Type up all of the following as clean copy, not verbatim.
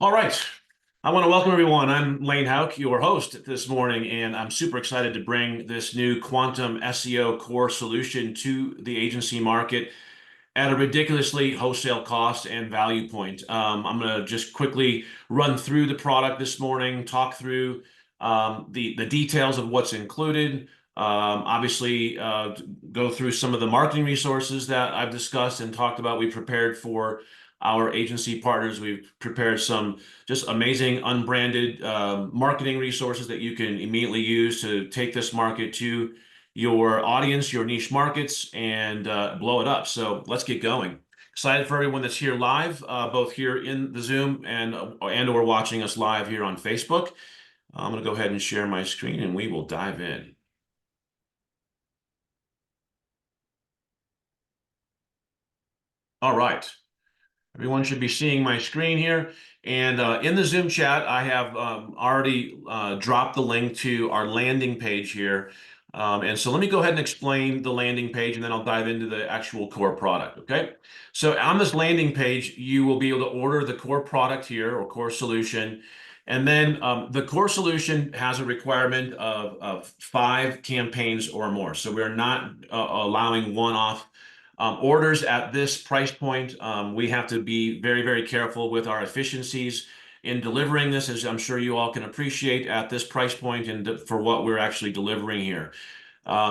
All right. I want to welcome everyone. I'm Lane Hauk, your host this morning, and I'm super excited to bring this new Quantum SEO core solution to the agency market at a ridiculously wholesale cost and value point. I'm going to just quickly run through the product this morning, talk through the details of what's included. Obviously, go through some of the marketing resources that I've discussed and talked about. We prepared for our agency partners. We've prepared some just amazing unbranded marketing resources that you can immediately use to take this market to your audience, your niche markets, and blow it up. So let's get going. Excited for everyone that's here live, both here in the Zoom and/or watching us live here on Facebook. I'm going to go ahead and share my screen, and we will dive in. All right. Everyone should be seeing my screen here. And in the Zoom chat, I have already dropped the link to our landing page here. And so let me go ahead and explain the landing page, and then I'll dive into the actual core product, okay? So on this landing page, you will be able to order the core product here, or core solution. And then the core solution has a requirement of 5 campaigns or more. So we're not allowing one-off orders at this price point. We have to be very, very careful with our efficiencies in delivering this, as I'm sure you all can appreciate at this price point and for what we're actually delivering here.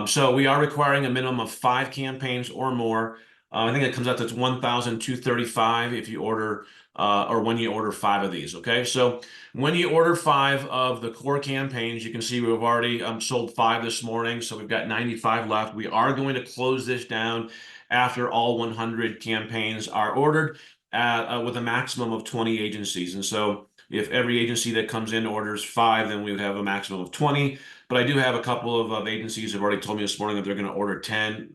So we are requiring a minimum of 5 campaigns or more. I think it comes out to 1,235 if you order or when you order 5 of these. Okay, so when you order 5 of the core campaigns, you can see we've already sold 5 this morning, so we've got 95 left. We are going to close this down after all 100 campaigns are ordered with a maximum of 20 agencies. And so if every agency that comes in orders 5, then we would have a maximum of 20. But I do have a couple of agencies have already told me this morning that they're going to order 10.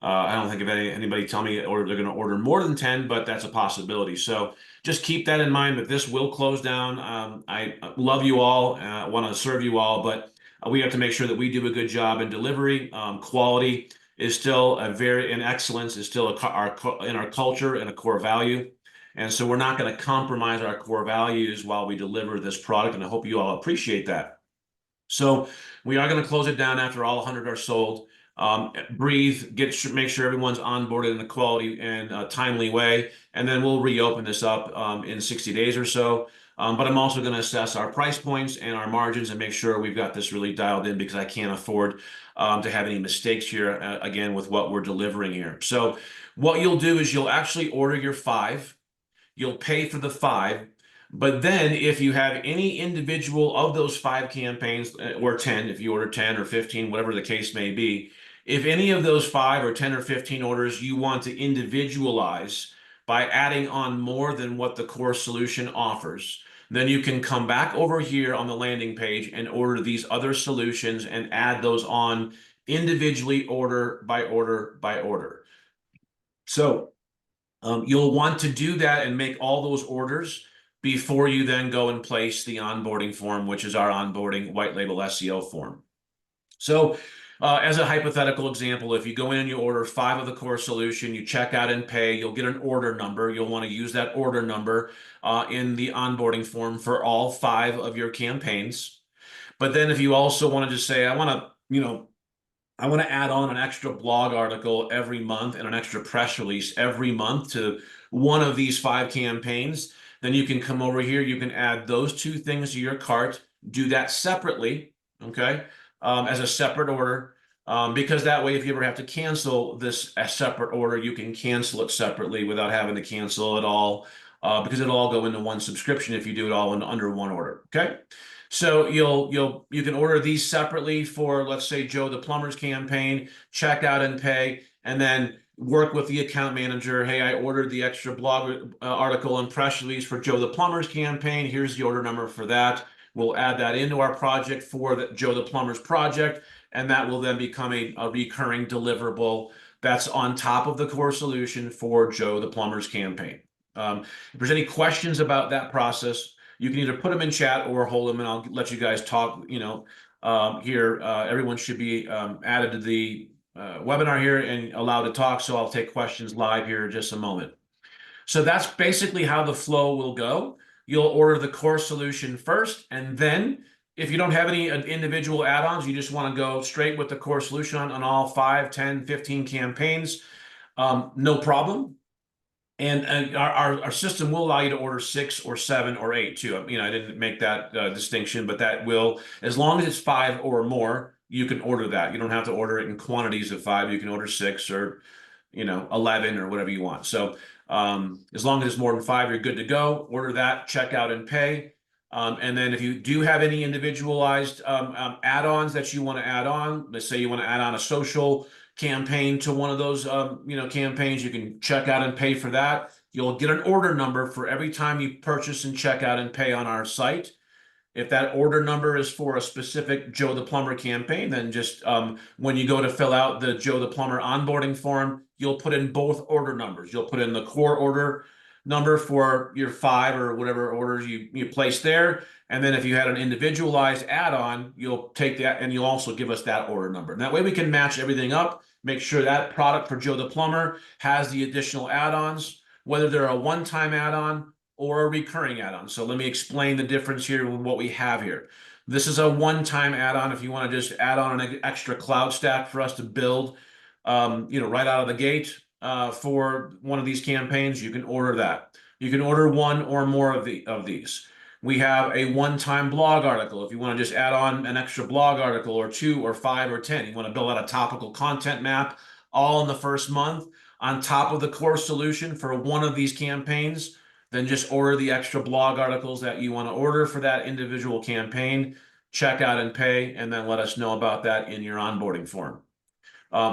I don't think of anybody tell me or they're going to order more than 10, but that's a possibility. So just keep that in mind that this will close down. I love you all, want to serve you all, but we have to make sure that we do a good job in delivery. Quality is still and excellence is still in our culture and a core value. And so we're not going to compromise our core values while we deliver this product. And I hope you all appreciate that. So we are going to close it down after all 100 are sold. Breathe, make sure everyone's onboarded in a quality and timely way, and then we'll reopen this up in 60 days or so. But I'm also going to assess our price points and our margins and make sure we've got this really dialed in, because I can't afford to have any mistakes here, again, with what we're delivering here. So what you'll do is you'll actually order your 5, you'll pay for the 5, but then if you have any individual of those 5 campaigns, or 10, if you order 10 or 15, whatever the case may be, if any of those 5 or 10 or 15 orders you want to individualize by adding on more than what the core solution offers, then you can come back over here on the landing page and order these other solutions and add those on individually, order by order by order. So you'll want to do that and make all those orders before you then go and place the onboarding form, which is our onboarding white label SEO form. So as a hypothetical example, if you go in and you order 5 of the core solution, you check out and pay, you'll get an order number. You'll want to use that order number in the onboarding form for all 5 of your campaigns. But then if you also want to just say, I want to add on an extra blog article every month and an extra press release every month to one of these 5 campaigns, then you can come over here. You can add those 2 things to your cart, do that separately, okay, as a separate order, because that way, if you ever have to cancel this a separate order, you can cancel it separately without having to cancel it all, because it'll all go into one subscription if you do it all under one order, okay? So you can order these separately for, let's say, Joe the Plumber's campaign, check out and pay, and then work with the account manager. Hey, I ordered the extra blog article and press release for Joe the Plumber's campaign. Here's the order number for that. We'll add that into our project for the Joe the Plumber's project, and that will then become a recurring deliverable that's on top of the core solution for Joe the Plumber's campaign. If there's any questions about that process, you can either put them in chat or hold them, and I'll let you guys talk. Here, everyone should be added to the webinar here and allowed to talk, so I'll take questions live here in just a moment. So that's basically how the flow will go. you'll order the core solution first, and then if you don't have any individual add-ons, you just want to go straight with the core solution on all 5, 10, 15 campaigns, no problem. And our system will allow you to order 6 or 7 or 8 too. I didn't make that distinction, but that will, as long as it's 5 or more, you can order that. You don't have to order it in quantities of 5. You can order 6 or 11 or whatever you want. So as long as it's more than 5, you're good to go. Order that, check out and pay. And then if you do have any individualized add-ons that you want to add on, let's say you want to add on a social campaign to one of those campaigns, you can check out and pay for that. You'll get an order number for every time you purchase and check out and pay on our site. If that order number is for a specific Joe the Plumber campaign, then just when you go to fill out the Joe the Plumber onboarding form, you'll put in both order numbers. You'll put in the core order number for your 5 or whatever orders you place there. And then if you had an individualized add-on, you'll take that and you'll also give us that order number. And that way we can match everything up, make sure that product for Joe the Plumber has the additional add-ons, whether they're a one-time add-on or a recurring add-on. So let me explain the difference here with what we have here. This is a one-time add-on. If you want to just add on an extra cloud stack for us to build, right out of the gate for one of these campaigns, you can order that. You can order one or more of these. We have a one-time blog article. If you want to just add on an extra blog article or 2 or 5 or 10, you want to build out a topical content map all in the first month on top of the core solution for one of these campaigns, then just order the extra blog articles that you want to order for that individual campaign, check out and pay, and then let us know about that in your onboarding form.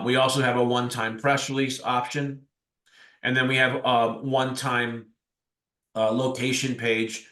We also have a one-time press release option, and then we have a one-time location page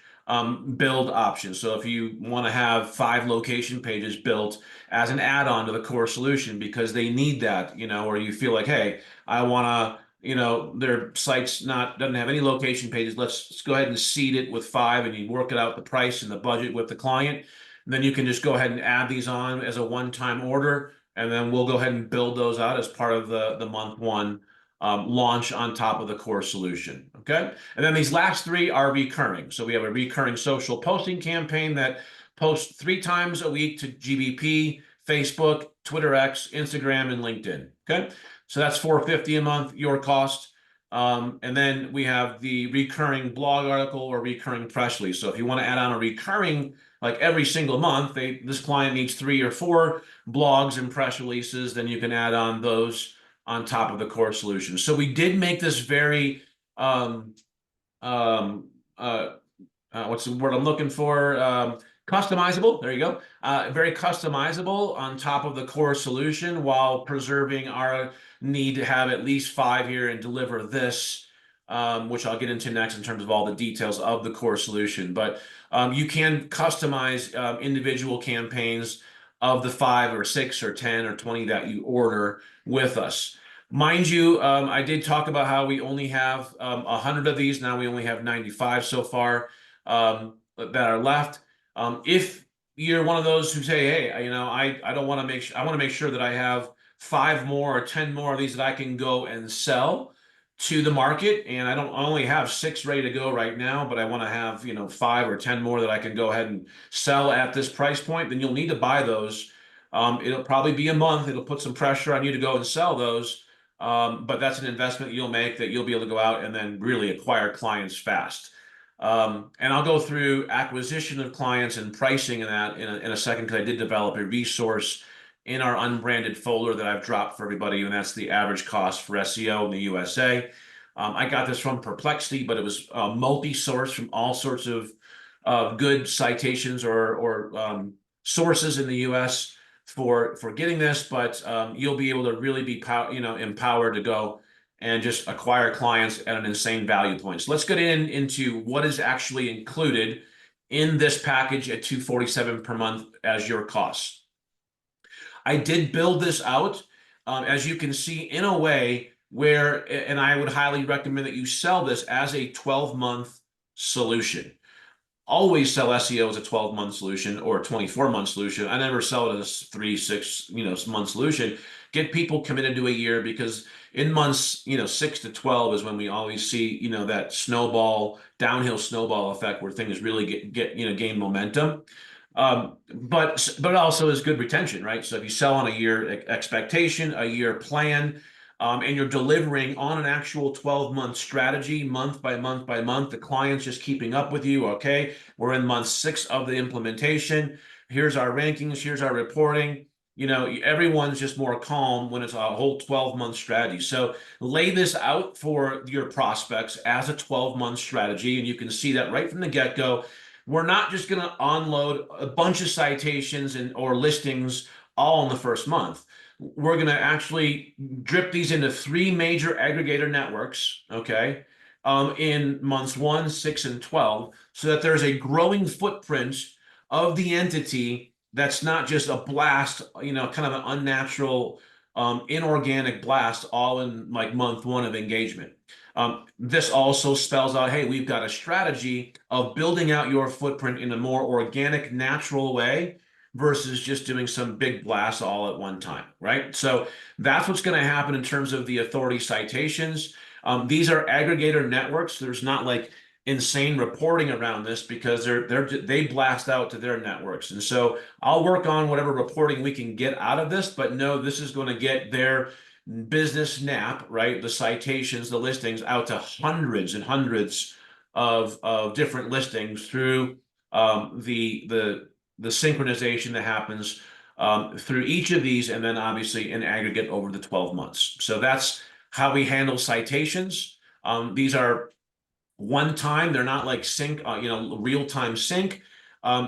build option. So if you want to have 5 location pages built as an add-on to the core solution because they need that, or you feel like, hey, I want to, their site's doesn't have any location pages. Let's go ahead and seed it with 5, and you work it out the price and the budget with the client. And then you can just go ahead and add these on as a one-time order, and then we'll go ahead and build those out as part of the month 1 launch on top of the core solution. Okay. And then these last 3 are recurring. So we have a recurring social posting campaign that posts 3 times a week to GBP, Facebook, Twitter X, Instagram, and LinkedIn. Okay. So that's $450 a month, your cost. And then we have the recurring blog article or recurring press release. So if you want to add on a recurring, like every single month, this client needs 3 or 4 blogs and press releases, then you can add on those on top of the core solution. So we did make this very, what's the word I'm looking for? Customizable. There you go. Very customizable on top of the core solution while preserving our need to have at least 5 here and deliver this, which I'll get into next in terms of all the details of the core solution. But you can customize individual campaigns of the 5 or 6 or 10 or 20 that you order with us. Mind you, I did talk about how we only have 100 of these. Now we only have 95 so far that are left. If you're one of those who say, hey, I don't want to make sure, I want to make sure that I have 5 more or 10 more of these that I can go and sell to the market, and I only have 6 ready to go right now, but I want to have 5 or 10 more that I can go ahead and sell at this price point, then you'll need to buy those. It'll probably be a month. It'll put some pressure on you to go and sell those, but that's an investment you'll make that you'll be able to go out and then really acquire clients fast. And I'll go through acquisition of clients and pricing in that in a second, because I did develop a resource in our unbranded folder that I've dropped for everybody, and that's the average cost for SEO in the USA. I got this from Perplexity, but it was multi-source from all sorts of good citations or sources in the US for getting this, but you'll be able to really be empowered to go and just acquire clients at an insane value point. So let's get into what is actually included in this package at $247 per month as your costs. I did build this out, as you can see, in a way where, and I would highly recommend that you sell this as a 12-month solution. Always sell SEO as a 12-month solution or a 24-month solution. I never sell it as a 3, 6, month solution. Get people committed to a year, because in months, 6 to 12 is when we always see, that downhill snowball effect where things really gain momentum. But also is good retention, right? So if you sell on a year expectation, a year plan, and you're delivering on an actual 12-month strategy, month by month by month, the client's just keeping up with you. Okay, we're in month 6 of the implementation. Here's our rankings. Here's our reporting. Everyone's just more calm when it's a whole 12-month strategy. So lay this out for your prospects as a 12-month strategy, and you can see that right from the get-go. We're not just going to unload a bunch of citations or listings all in the first month. We're going to actually drip these into 3 major aggregator networks, okay, in months 1, 6, and 12, so that there's a growing footprint of the entity that's not just a blast, kind of an unnatural, inorganic blast all in like month 1 of engagement. This also spells out, hey, we've got a strategy of building out your footprint in a more organic, natural way versus just doing some big blasts all at one time, right? So that's what's going to happen in terms of the authority citations. These are aggregator networks. There's not like insane reporting around this because they blast out to their networks. And so I'll work on whatever reporting we can get out of this, but no, this is going to get their business NAP, right? The citations, the listings out to hundreds and hundreds of different listings through the synchronization that happens through each of these, and then obviously in aggregate over the 12 months. So that's how we handle citations. These are one time, they're not like sync, real-time sync.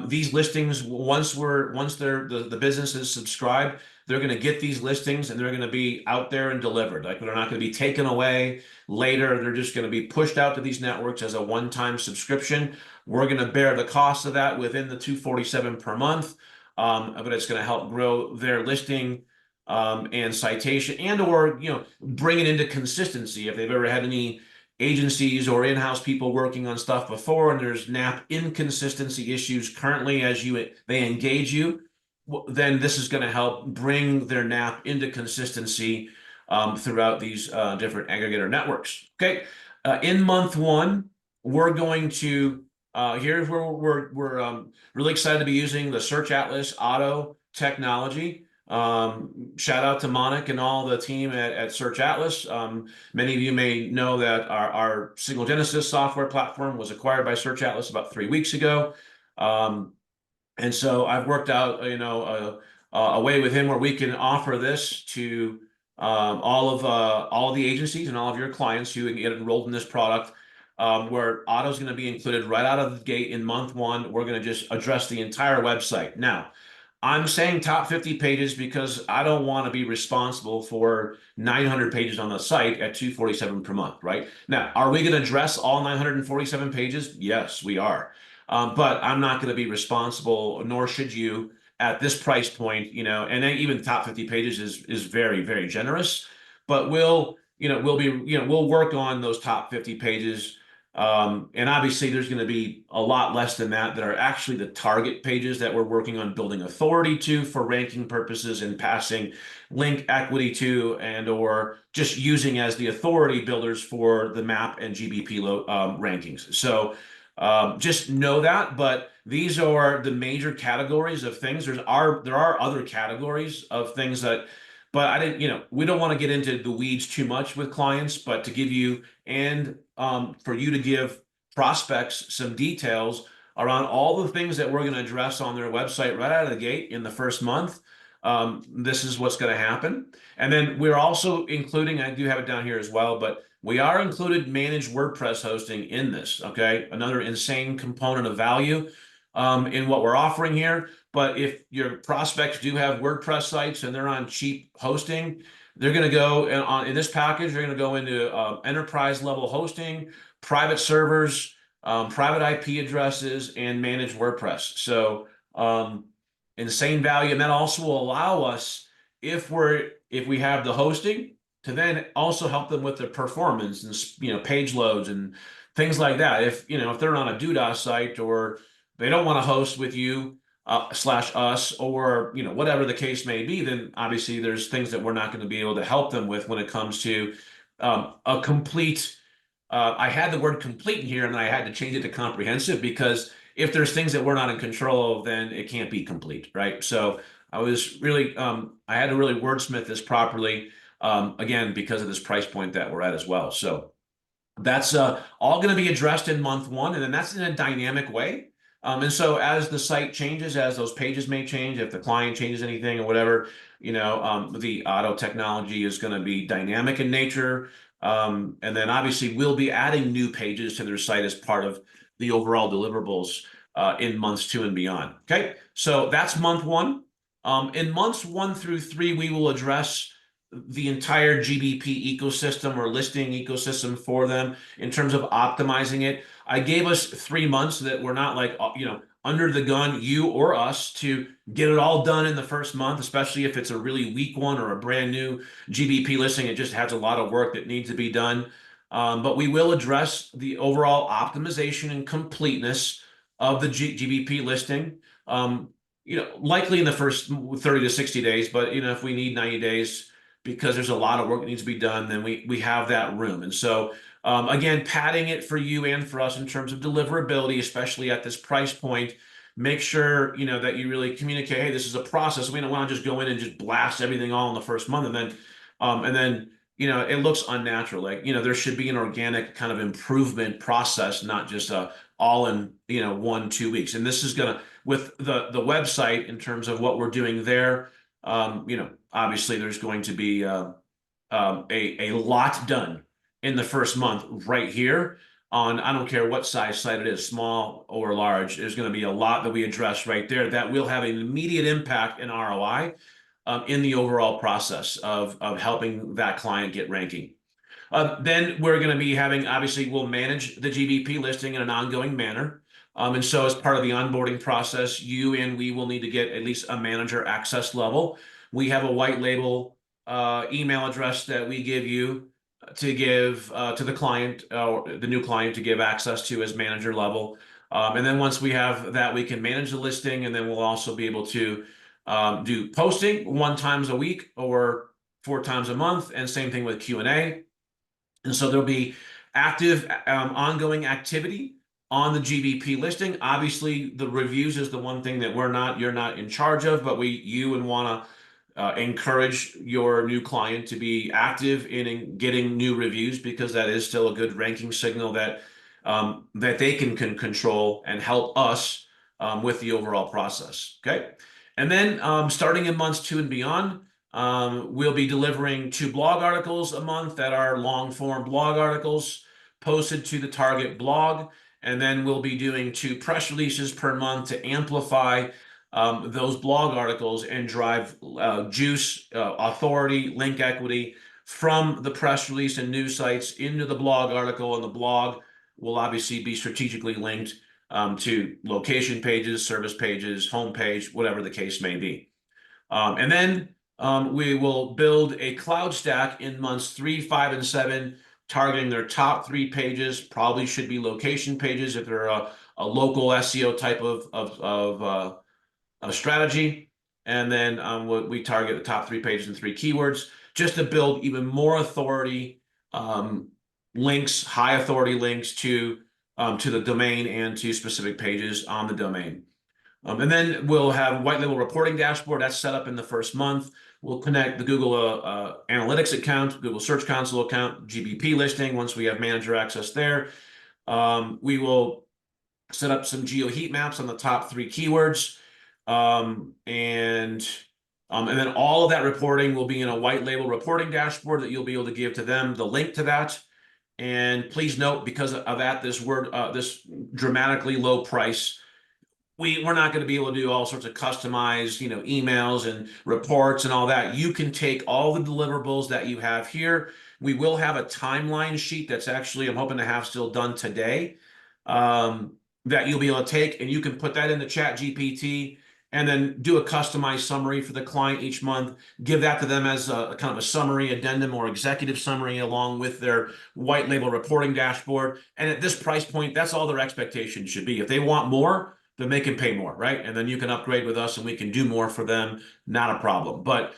These listings, once the business is subscribed, they're going to get these listings and they're going to be out there and delivered. Like they're not going to be taken away later. They're just going to be pushed out to these networks as a one-time subscription. We're going to bear the cost of that within the $247 per month, but it's going to help grow their listing and citation or bring it into consistency if they've ever had any agencies or in-house people working on stuff before and there's NAP inconsistency issues currently as they engage you, then this is going to help bring their NAP into consistency throughout these different aggregator networks. Okay, in month 1, we're going to here's where we're really excited to be using the Search Atlas Auto technology. Shout out to Monik and all the team at Search Atlas. Many of you may know that our Signal Genesis software platform was acquired by Search Atlas about 3 weeks ago. And so I've worked out, a way with him where we can offer this to all of the agencies and all of your clients who can get enrolled in this product, where auto is going to be included right out of the gate in month 1. We're going to just address the entire website. Now, I'm saying top 50 pages because I don't want to be responsible for 900 pages on the site at $247 per month, right? Now, are we going to address all 947 pages? Yes, we are. But I'm not going to be responsible, nor should you at this price point, and then even top 50 pages is very, very generous. But we'll work on those top 50 pages. And obviously there's going to be a lot less than that are actually the target pages that we're working on building authority to for ranking purposes and passing link equity to or just using as the authority builders for the MAP and GBP rankings. So just know that, but these are the major categories of things. There are other categories of things that, but I didn't, we don't want to get into the weeds too much with clients, but to give you and for you to give prospects some details around all the things that we're going to address on their website right out of the gate in the first month. This is what's going to happen. And then we're also including, I do have it down here as well, but we are included managed WordPress hosting in this, okay? Another insane component of value in what we're offering here. But if your prospects do have WordPress sites and they're on cheap hosting, they're going to go in this package, they're going to go into enterprise level hosting, private servers, private IP addresses, and managed WordPress. So insane value. And that also will allow us, if we have the hosting, to then also help them with their performance and page loads and things like that. If they're on a DDoS site or they don't want to host with you, slash us, or whatever the case may be, then obviously there's things that we're not going to be able to help them with when it comes to a complete. I had the word complete in here, and I had to change it to comprehensive, because if there's things that we're not in control of, then it can't be complete, right? So I had to really wordsmith this properly, again, because of this price point that we're at as well. So that's all going to be addressed in month one, and then that's in a dynamic way. And so as the site changes, as those pages may change, if the client changes anything or whatever, the auto technology is going to be dynamic in nature. And then obviously we'll be adding new pages to their site as part of the overall deliverables in months 2 and beyond. Okay, so that's month one. In months 1 through 3, we will address the entire GBP ecosystem or listing ecosystem for them in terms of optimizing it. I gave us 3 months so that we're not like, under the gun, you or us, to get it all done in the first month, especially if it's a really weak one or a brand new GBP listing. It just has a lot of work that needs to be done. But we will address the overall optimization and completeness of the GBP listing. Likely in the first 30 to 60 days, but if we need 90 days, because there's a lot of work that needs to be done, then we have that room. And so, again, padding it for you and for us in terms of deliverability, especially at this price point. Make sure, that you really communicate, hey, this is a process. We don't want to just go in and just blast everything all in the first month. And then, it looks unnatural. Like, there should be an organic kind of improvement process, not just all in, 1-2 weeks. And this is going to, with the website, in terms of what we're doing there, obviously there's going to be a lot done in the first month right here on, I don't care what size site it is, small or large. There's going to be a lot that we address right there that will have an immediate impact in ROI in the overall process of helping that client get ranking. Then we're going to be having, obviously, we'll manage the GBP listing in an ongoing manner. And so as part of the onboarding process, you and we will need to get at least a manager access level. We have a white label email address that we give you to give to the client, or the new client, to give access to as manager level. And then once we have that, we can manage the listing, and then we'll also be able to do posting 1 time a week or 4 times a month, and same thing with Q&A. And so there'll be active, ongoing activity on the GBP listing. Obviously, the reviews is the one thing that you're not in charge of, but you want to encourage your new client to be active in getting new reviews, because that is still a good ranking signal that they can control and help us with the overall process. Okay, and then starting in months 2 and beyond, we'll be delivering 2 blog articles a month that are long form blog articles posted to the target blog. And then we'll be doing 2 press releases per month to amplify those blog articles and drive juice, authority, link equity from the press release and news sites into the blog article. And the blog will obviously be strategically linked to location pages, service pages, homepage, whatever the case may be. And then we will build a cloud stack in months 3, 5, and 7, targeting their top 3 pages. Probably should be location pages if they're a local SEO type of strategy. And then we target the top 3 pages and 3 keywords, just to build even more authority links, high authority links to the domain and to specific pages on the domain. And then we'll have white label reporting dashboard that's set up in the first month. We'll connect the Google Analytics account, Google Search Console account, GBP listing once we have manager access there. We will set up some geo heat maps on the top 3 keywords. And then all of that reporting will be in a white label reporting dashboard that you'll be able to give to them the link to that. And please note, because of that, this dramatically low price, we're not going to be able to do all sorts of customized, emails and reports and all that. You can take all the deliverables that you have here. We will have a timeline sheet that's actually, I'm hoping to have still done today, that you'll be able to take, and you can put that into ChatGPT and then do a customized summary for the client each month, give that to them as a kind of a summary addendum or executive summary along with their white label reporting dashboard. And at this price point, that's all their expectation should be. If they want more, then they can pay more, right? And then you can upgrade with us and we can do more for them, not a problem. But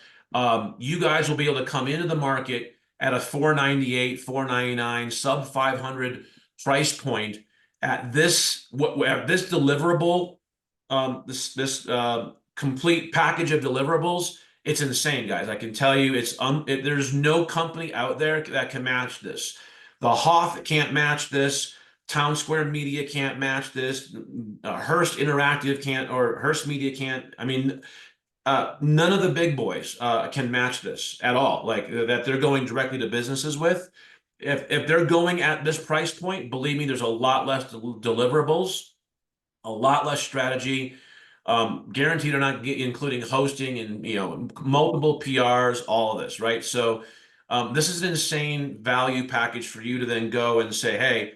you guys will be able to come into the market at a 498, 499, sub 500 price point at this deliverable, this complete package of deliverables. It's insane, guys. I can tell you, there's no company out there that can match this. The Hoff can't match this. Town Square Media can't match this. Hearst Interactive can't, or Hearst Media can't. I mean, none of the big boys can match this at all. Like that, they're going directly to businesses with. If they're going at this price point, believe me, there's a lot less deliverables, a lot less strategy. Guaranteed are not including hosting and multiple PRs, all of this, right? So this is an insane value package for you to then go and say, hey,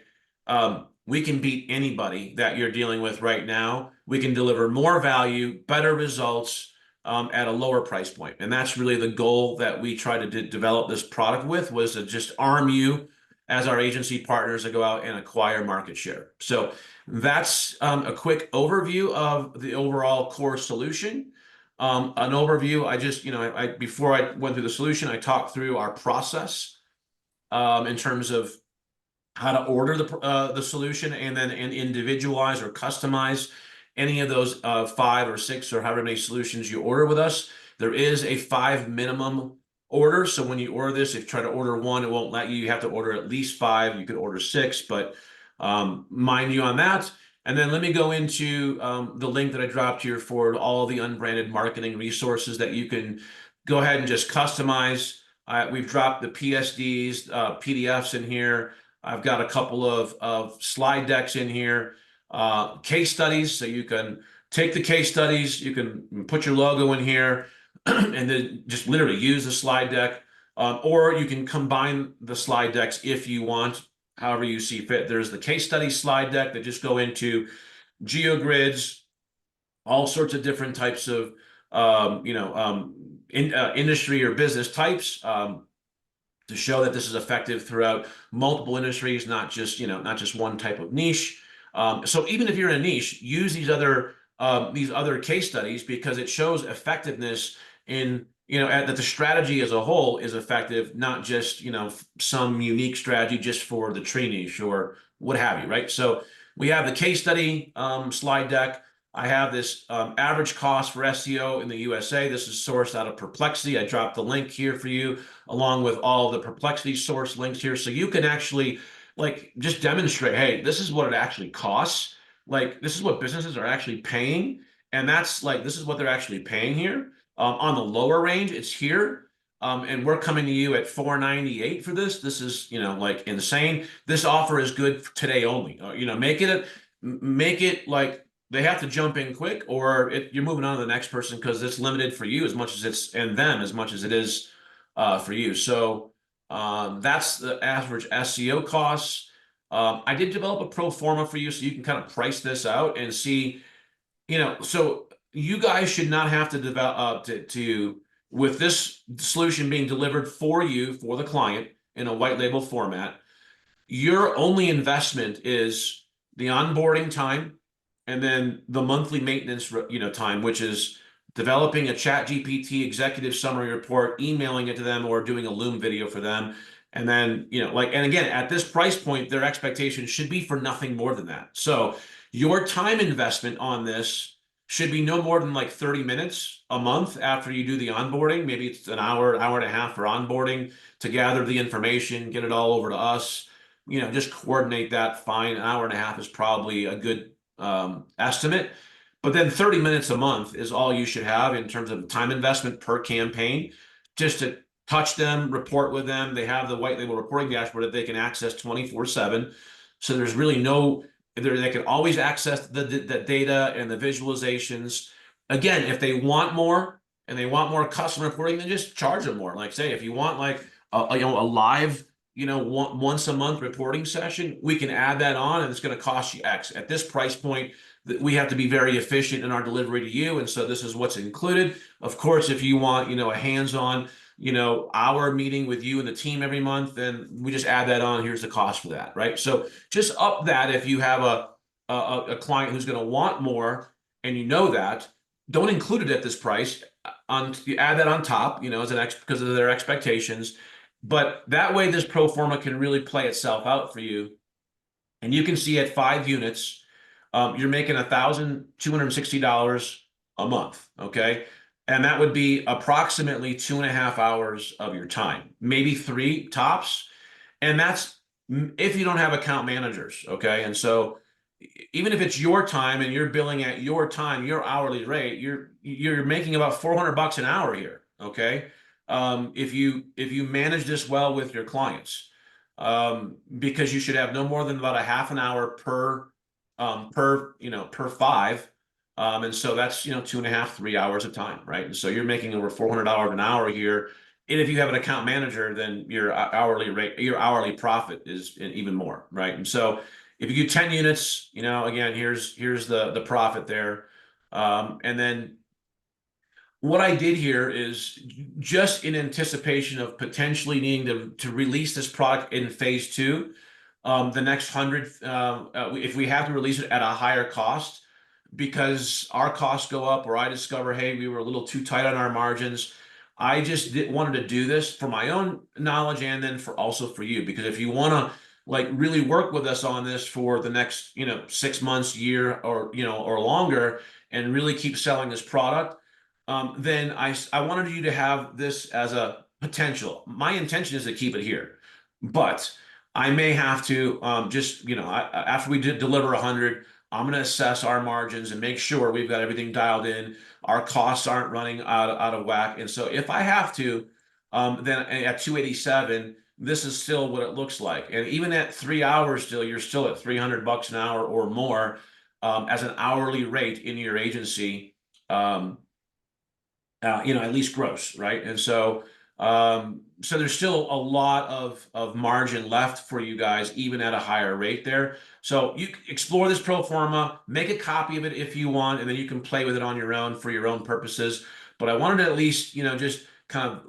we can beat anybody that you're dealing with right now. We can deliver more value, better results at a lower price point. And that's really the goal that we try to develop this product with, was to just arm you as our agency partners to go out and acquire market share. So that's a quick overview of the overall core solution. An overview, before I went through the solution, I talked through our process in terms of how to order the solution and then individualize or customize any of those 5 or 6 or however many solutions you order with us. There is a 5 minimum order. So when you order this, if you try to order 1, it won't let you. You have to order at least 5. You could order 6, but mind you on that. And then let me go into the link that I dropped here for all the unbranded marketing resources that you can go ahead and just customize. We've dropped the PSDs, PDFs in here. I've got a couple of slide decks in here, case studies. So you can take the case studies, you can put your logo in here, and then just literally use the slide deck, or you can combine the slide decks if you want, however you see fit. There's the case study slide deck that just go into geogrids, all sorts of different types of industry or business types, to show that this is effective throughout multiple industries, not just one type of niche. So even if you're in a niche, use these other case studies, because it shows effectiveness in that the strategy as a whole is effective, not just some unique strategy just for the tree niche or what have you, right? So we have the case study slide deck. I have this average cost for SEO in the USA. This is sourced out of Perplexity. I dropped the link here for you, along with all the Perplexity source links here, so you can actually just demonstrate, hey, this is what it actually costs. This is what businesses are actually paying, and that's this is what they're actually paying here. On the lower range, it's here. And we're coming to you at $498 for this. This is, insane. This offer is good for today only. Make it like they have to jump in quick, or you're moving on to the next person, because it's limited for you as much as it's, and them as much as it is for you. So that's the average SEO costs. I did develop a pro forma for you so you can kind of price this out and see, so you guys should not have to develop with this solution being delivered for you, for the client, in a white label format. Your only investment is the onboarding time, and then the monthly maintenance, time, which is developing a ChatGPT executive summary report, emailing it to them, or doing a Loom video for them. And then, and again, at this price point, their expectation should be for nothing more than that. So your time investment on this should be no more than 30 minutes a month after you do the onboarding. Maybe it's an hour and a half for onboarding to gather the information, get it all over to us. Just coordinate that. Fine. An hour and a half is probably a good estimate. But then 30 minutes a month is all you should have in terms of time investment per campaign, just to touch them, report with them. They have the white label reporting dashboard that they can access 24/7. So there's really they can always access the data and the visualizations. Again, if they want more and they want more customer reporting, then just charge them more. Say, if you want a live, once a month reporting session, we can add that on, and it's going to cost you X. At this price point, we have to be very efficient in our delivery to you, and so this is what's included. Of course, if you want, a hands-on, hour meeting with you and the team every month, then we just add that on. Here's the cost for that, right? So just up that if you have a client who's going to want more, and you know that, don't include it at this price. You add that on top, as an because of their expectations. But that way, this pro forma can really play itself out for you. And you can see at 5 units, you're making $1,260 a month. Okay. And that would be approximately 2.5 hours of your time, maybe three tops. And that's if you don't have account managers. Okay. And so even if it's your time and you're billing at your time, your hourly rate, you're making about $400 an hour here. Okay. If you manage this well with your clients, because you should have no more than about a half an hour per five. And so that's, 2.5, 3 hours of time, right? And so you're making over $400 an hour here. And if you have an account manager, then your hourly rate, your hourly profit is even more, right? And so if you do 10 units, again, here's the profit there. And then what I did here is just in anticipation of potentially needing to release this product in phase two, the next 100, if we have to release it at a higher cost, because our costs go up, or I discover, hey, we were a little too tight on our margins. I just wanted to do this for my own knowledge and then also for you, because if you want to really work with us on this for the next 6 months, year, or longer, and really keep selling this product, then I wanted you to have this as a potential. My intention is to keep it here, but I may have to just after we deliver 100, I'm going to assess our margins and make sure we've got everything dialed in. Our costs aren't running out of whack. And so if I have to, then at 287, this is still what it looks like. And even at 3 hours, you're still at $300 an hour or more as an hourly rate in your agency. At least gross, right? And so there's still a lot of margin left for you guys, even at a higher rate there. So you explore this pro forma, make a copy of it if you want, and then you can play with it on your own for your own purposes. But I wanted to at least, just kind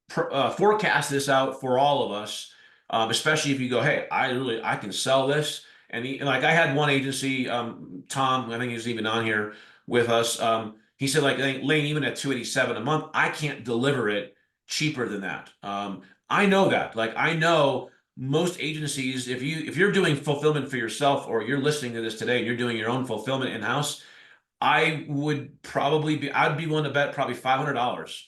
of forecast this out for all of us, especially if you go, hey, I can sell this. And like I had one agency, Tom, I think he's even on here with us. He said, like, Lane, even at 287 a month, I can't deliver it cheaper than that. I know that. Like, I know most agencies, if you're doing fulfillment for yourself, or you're listening to this today and you're doing your own fulfillment in-house, I'd be willing to bet probably $500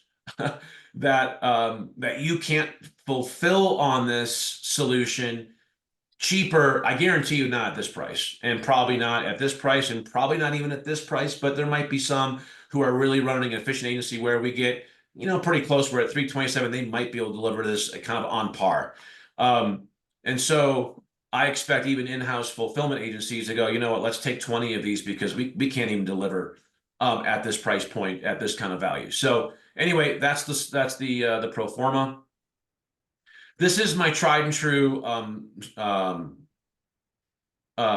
that you can't fulfill on this solution cheaper. I guarantee you, not at this price, and probably not at this price, and probably not even at this price. But there might be some who are really running an efficient agency where we get, pretty close. We're at 327. They might be able to deliver this kind of on par. And so I expect even in-house fulfillment agencies to go, you know what, let's take 20 of these, because we can't even deliver at this price point, at this kind of value. So anyway, that's the pro forma. This is my tried and true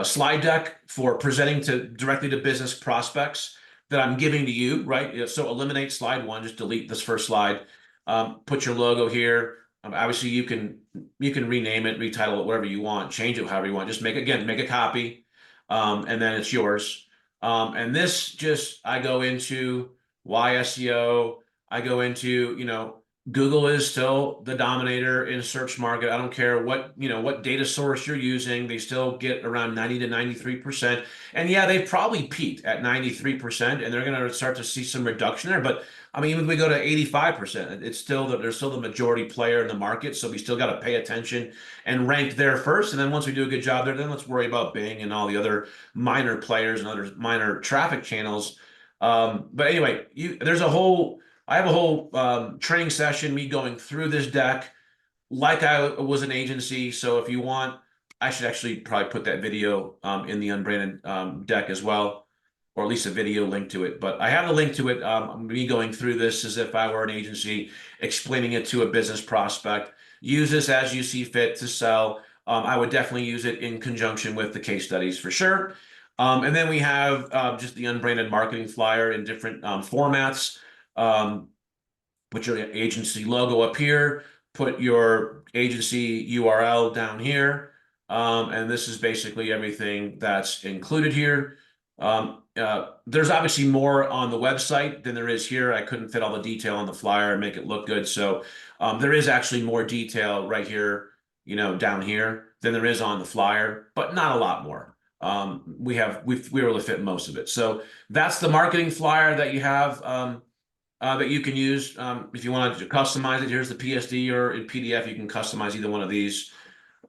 slide deck for presenting directly to business prospects that I'm giving to you, right? So eliminate slide one, just delete this first slide. Put your logo here. Obviously, you can rename it, retitle it, whatever you want, change it however you want. Just make a copy, and then it's yours. And this I go into why SEO. I go into, Google is still the dominator in search market. I don't care what data source you're using. They still get around 90 to 93%. And yeah, they've probably peaked at 93%, and they're going to start to see some reduction there. But I mean, even if we go to 85%, they're still the majority player in the market. So we still got to pay attention and rank there first. And then once we do a good job there, then let's worry about Bing and all the other minor players and other minor traffic channels. But anyway, I have a whole training session, me going through this deck like I was an agency. So if you want, I should actually probably put that video in the unbranded deck as well, or at least a video link to it. But I have a link to it, me going through this as if I were an agency, explaining it to a business prospect. Use this as you see fit to sell. I would definitely use it in conjunction with the case studies for sure. And then we have just the unbranded marketing flyer in different formats. Put your agency logo up here, put your agency URL down here. And this is basically everything that's included here. There's obviously more on the website than there is here. I couldn't fit all the detail on the flyer and make it look good. So there is actually more detail right here, down here than there is on the flyer, but not a lot more. We were able to fit most of it. So that's the marketing flyer that you have that you can use if you want to customize it. Here's the PSD, or in PDF, you can customize either one of these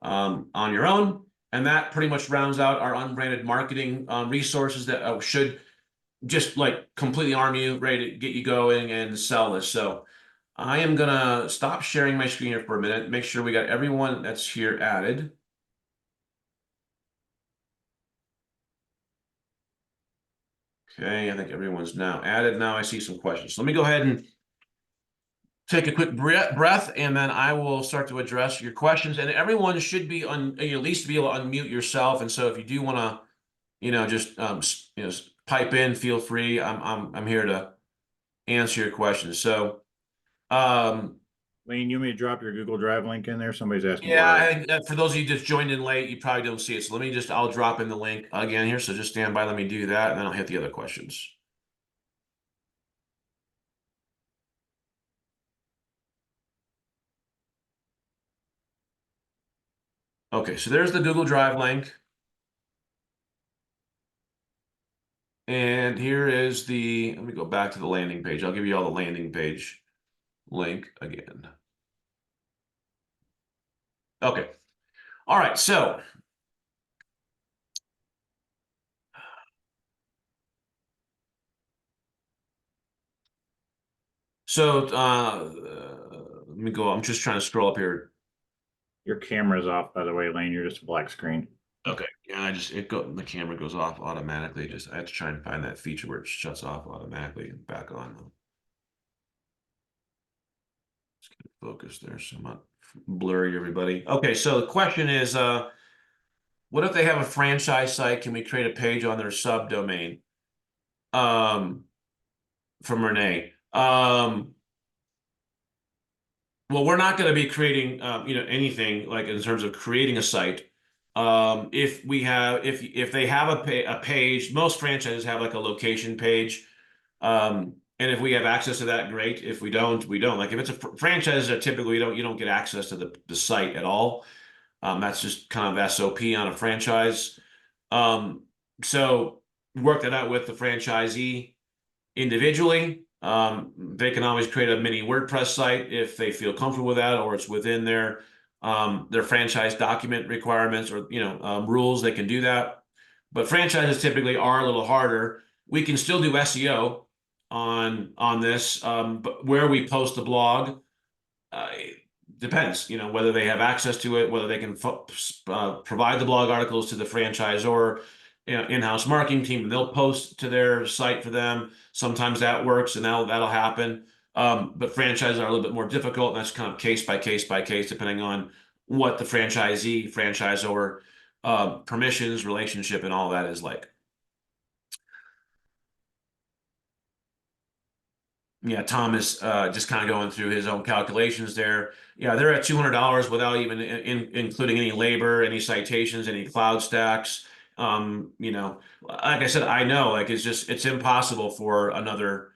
on your own. And that pretty much rounds out our unbranded marketing resources that should just like completely arm you, ready to get you going and sell this. So I am gonna stop sharing my screen here for a minute, make sure we got everyone that's here added. Okay, I think everyone's now added. Now I see some questions. So let me go ahead and take a quick breath, and then I will start to address your questions. And everyone should be at least be able to unmute yourself. And so if you do want to, just pipe in, feel free. I'm here to answer your questions. So, Lane, you want me to drop your Google Drive link in there? Somebody's asking. Yeah, for those of you just joined in late, you probably don't see it. So I'll drop in the link again here. So just stand by, let me do that, and then I'll hit the other questions. Okay, so there's the Google Drive link. And here is let me go back to the landing page. I'll give you all the landing page link again. Okay. All right, so let me go. I'm just trying to scroll up here. Your camera's off, by the way, Lane. You're just a black screen. Okay. Yeah, the camera goes off automatically. I have to try and find that feature where it shuts off automatically and back on. Let's get focus there so I'm not blurry, everybody. Okay, so the question is, what if they have a franchise site? Can we create a page on their subdomain? From Renee. Well, we're not going to be creating, anything like in terms of creating a site. If they have a page, most franchises have like a location page. And if we have access to that, great. If we don't, we don't. Like if it's a franchise, typically you don't get access to the site at all. That's just kind of SOP on a franchise. So work that out with the franchisee individually. They can always create a mini WordPress site if they feel comfortable with that, or it's within their franchise document requirements or rules. They can do that. But franchises typically are a little harder. We can still do SEO on this, but where we post the blog depends. Whether they have access to it, whether they can provide the blog articles to the franchisor, in-house marketing team, and they'll post to their site for them. Sometimes that works, and that'll happen. But franchises are a little bit more difficult, and that's kind of case by case by case, depending on what the franchisor permissions, relationship, and all that is like. Yeah, Thomas just kind of going through his own calculations there. Yeah, they're at $200 without even including any labor, any citations, any cloud stacks. Like I said, I know like it's impossible for another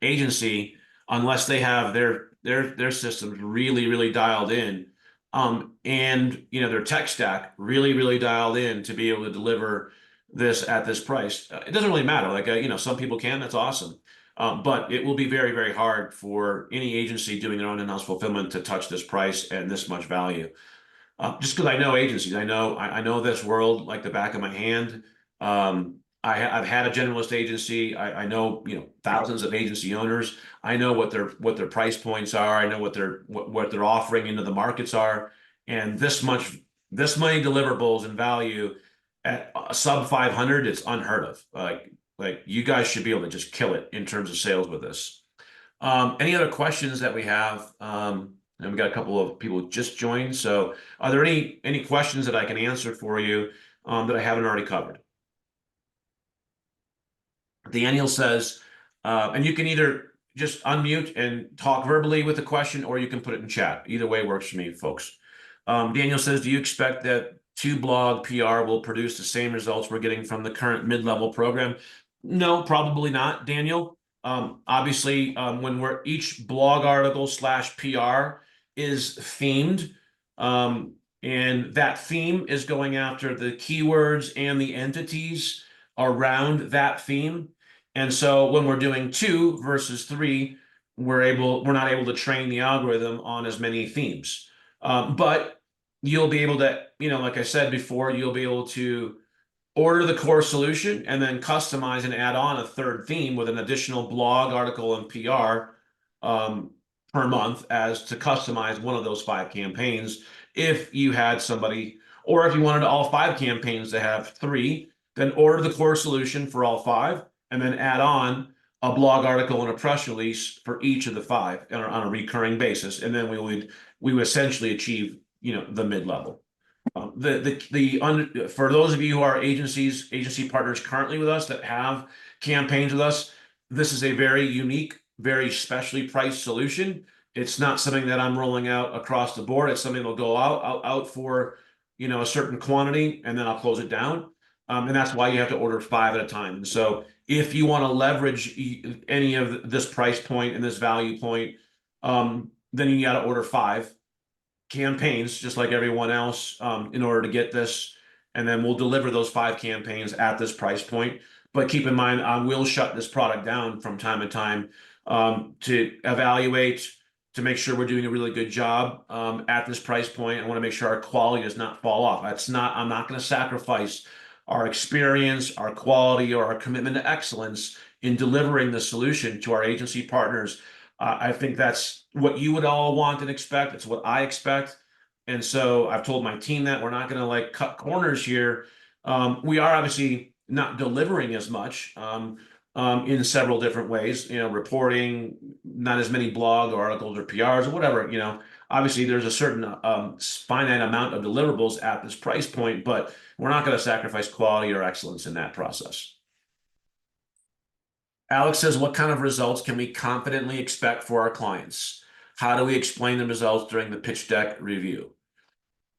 agency unless they have their systems really, really dialed in. And their tech stack really, really dialed in to be able to deliver this at this price. It doesn't really matter. Like some people can, that's awesome. But it will be very, very hard for any agency doing their own in-house fulfillment to touch this price and this much value. Just because I know agencies, I know this world like the back of my hand. I've had a generalist agency. I know thousands of agency owners. I know what their price points are. I know what they're offering into the markets are, and this many deliverables and value at sub 500, it's unheard of. Like you guys should be able to just kill it in terms of sales with this. Any other questions that we have? And we got a couple of people just joined. So are there any questions that I can answer for you that I haven't already covered? Daniel says, and you can either just unmute and talk verbally with the question, or you can put it in chat. Either way works for me, folks. Daniel says, do you expect that two blog PR will produce the same results we're getting from the current mid-level program? No, probably not, Daniel. Obviously, when we're each blog article slash PR is themed, and that theme is going after the keywords and the entities around that theme. And so when we're doing 2 versus 3, we're not able to train the algorithm on as many themes. But you'll be able to, like I said before, you'll be able to order the core solution and then customize and add on a third theme with an additional blog, article, and PR per month as to customize one of those 5 campaigns. If you had somebody, or if you wanted all 5 campaigns to have 3, then order the core solution for all 5 and then add on a blog article and a press release for each of the 5 on a recurring basis. And then we would essentially achieve, the mid-level. For those of you who are agency partners currently with us that have campaigns with us, this is a very unique, very specially priced solution. It's not something that I'm rolling out across the board. It's something that'll go out for, a certain quantity, and then I'll close it down. And that's why you have to order 5 at a time. And so if you want to leverage any of this price point and this value point, then you got to order 5 campaigns, just like everyone else, in order to get this. And then we'll deliver those 5 campaigns at this price point. But keep in mind, I will shut this product down from time to time to evaluate, to make sure we're doing a really good job at this price point. I want to make sure our quality does not fall off. I'm not going to sacrifice our experience, our quality, or our commitment to excellence in delivering the solution to our agency partners. I think that's what you would all want and expect. It's what I expect. And so I've told my team that we're not going to cut corners here. We are obviously not delivering as much in several different ways, reporting, not as many blog or articles or PRs or whatever, obviously there's a certain finite amount of deliverables at this price point, but we're not going to sacrifice quality or excellence in that process. Alex says, what kind of results can we confidently expect for our clients? How do we explain the results during the pitch deck review?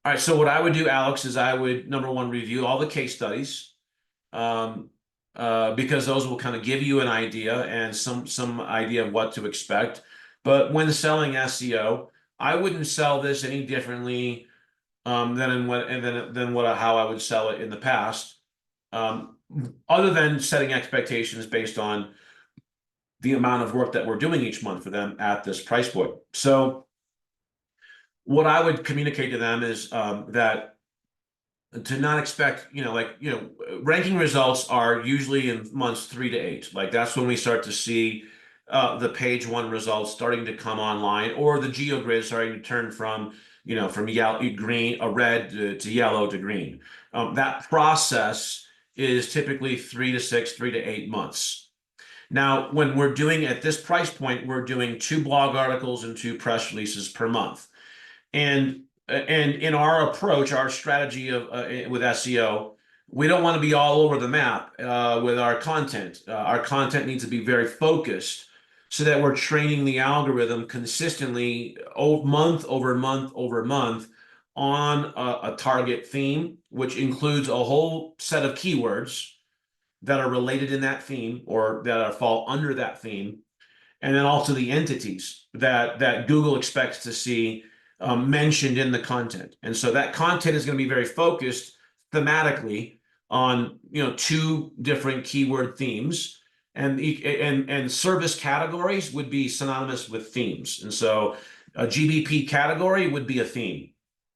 All right, so what I would do, Alex, is I would, number one, review all the case studies, because those will kind of give you an idea and some idea of what to expect. But when selling SEO, I wouldn't sell this any differently than how I would sell it in the past, other than setting expectations based on the amount of work that we're doing each month for them at this price point. So what I would communicate to them is that to not expect, ranking results are usually in months 3 to 8. That's when we start to see the page 1 results starting to come online, or the GeoGrid starting to turn from yellow, green, red to yellow to green. That process is typically 3 to 6, 3 to 8 months. Now, when we're doing at this price point, we're doing 2 blog articles and 2 press releases per month. And in our approach, our strategy with SEO, we don't want to be all over the map with our content. Our content needs to be very focused so that we're training the algorithm consistently month over month over month on a target theme, which includes a whole set of keywords that are related in that theme or that fall under that theme, and then also the entities that Google expects to see mentioned in the content. And so that content is going to be very focused thematically on 2 different keyword themes, and service categories would be synonymous with themes. And so a GBP category would be a theme,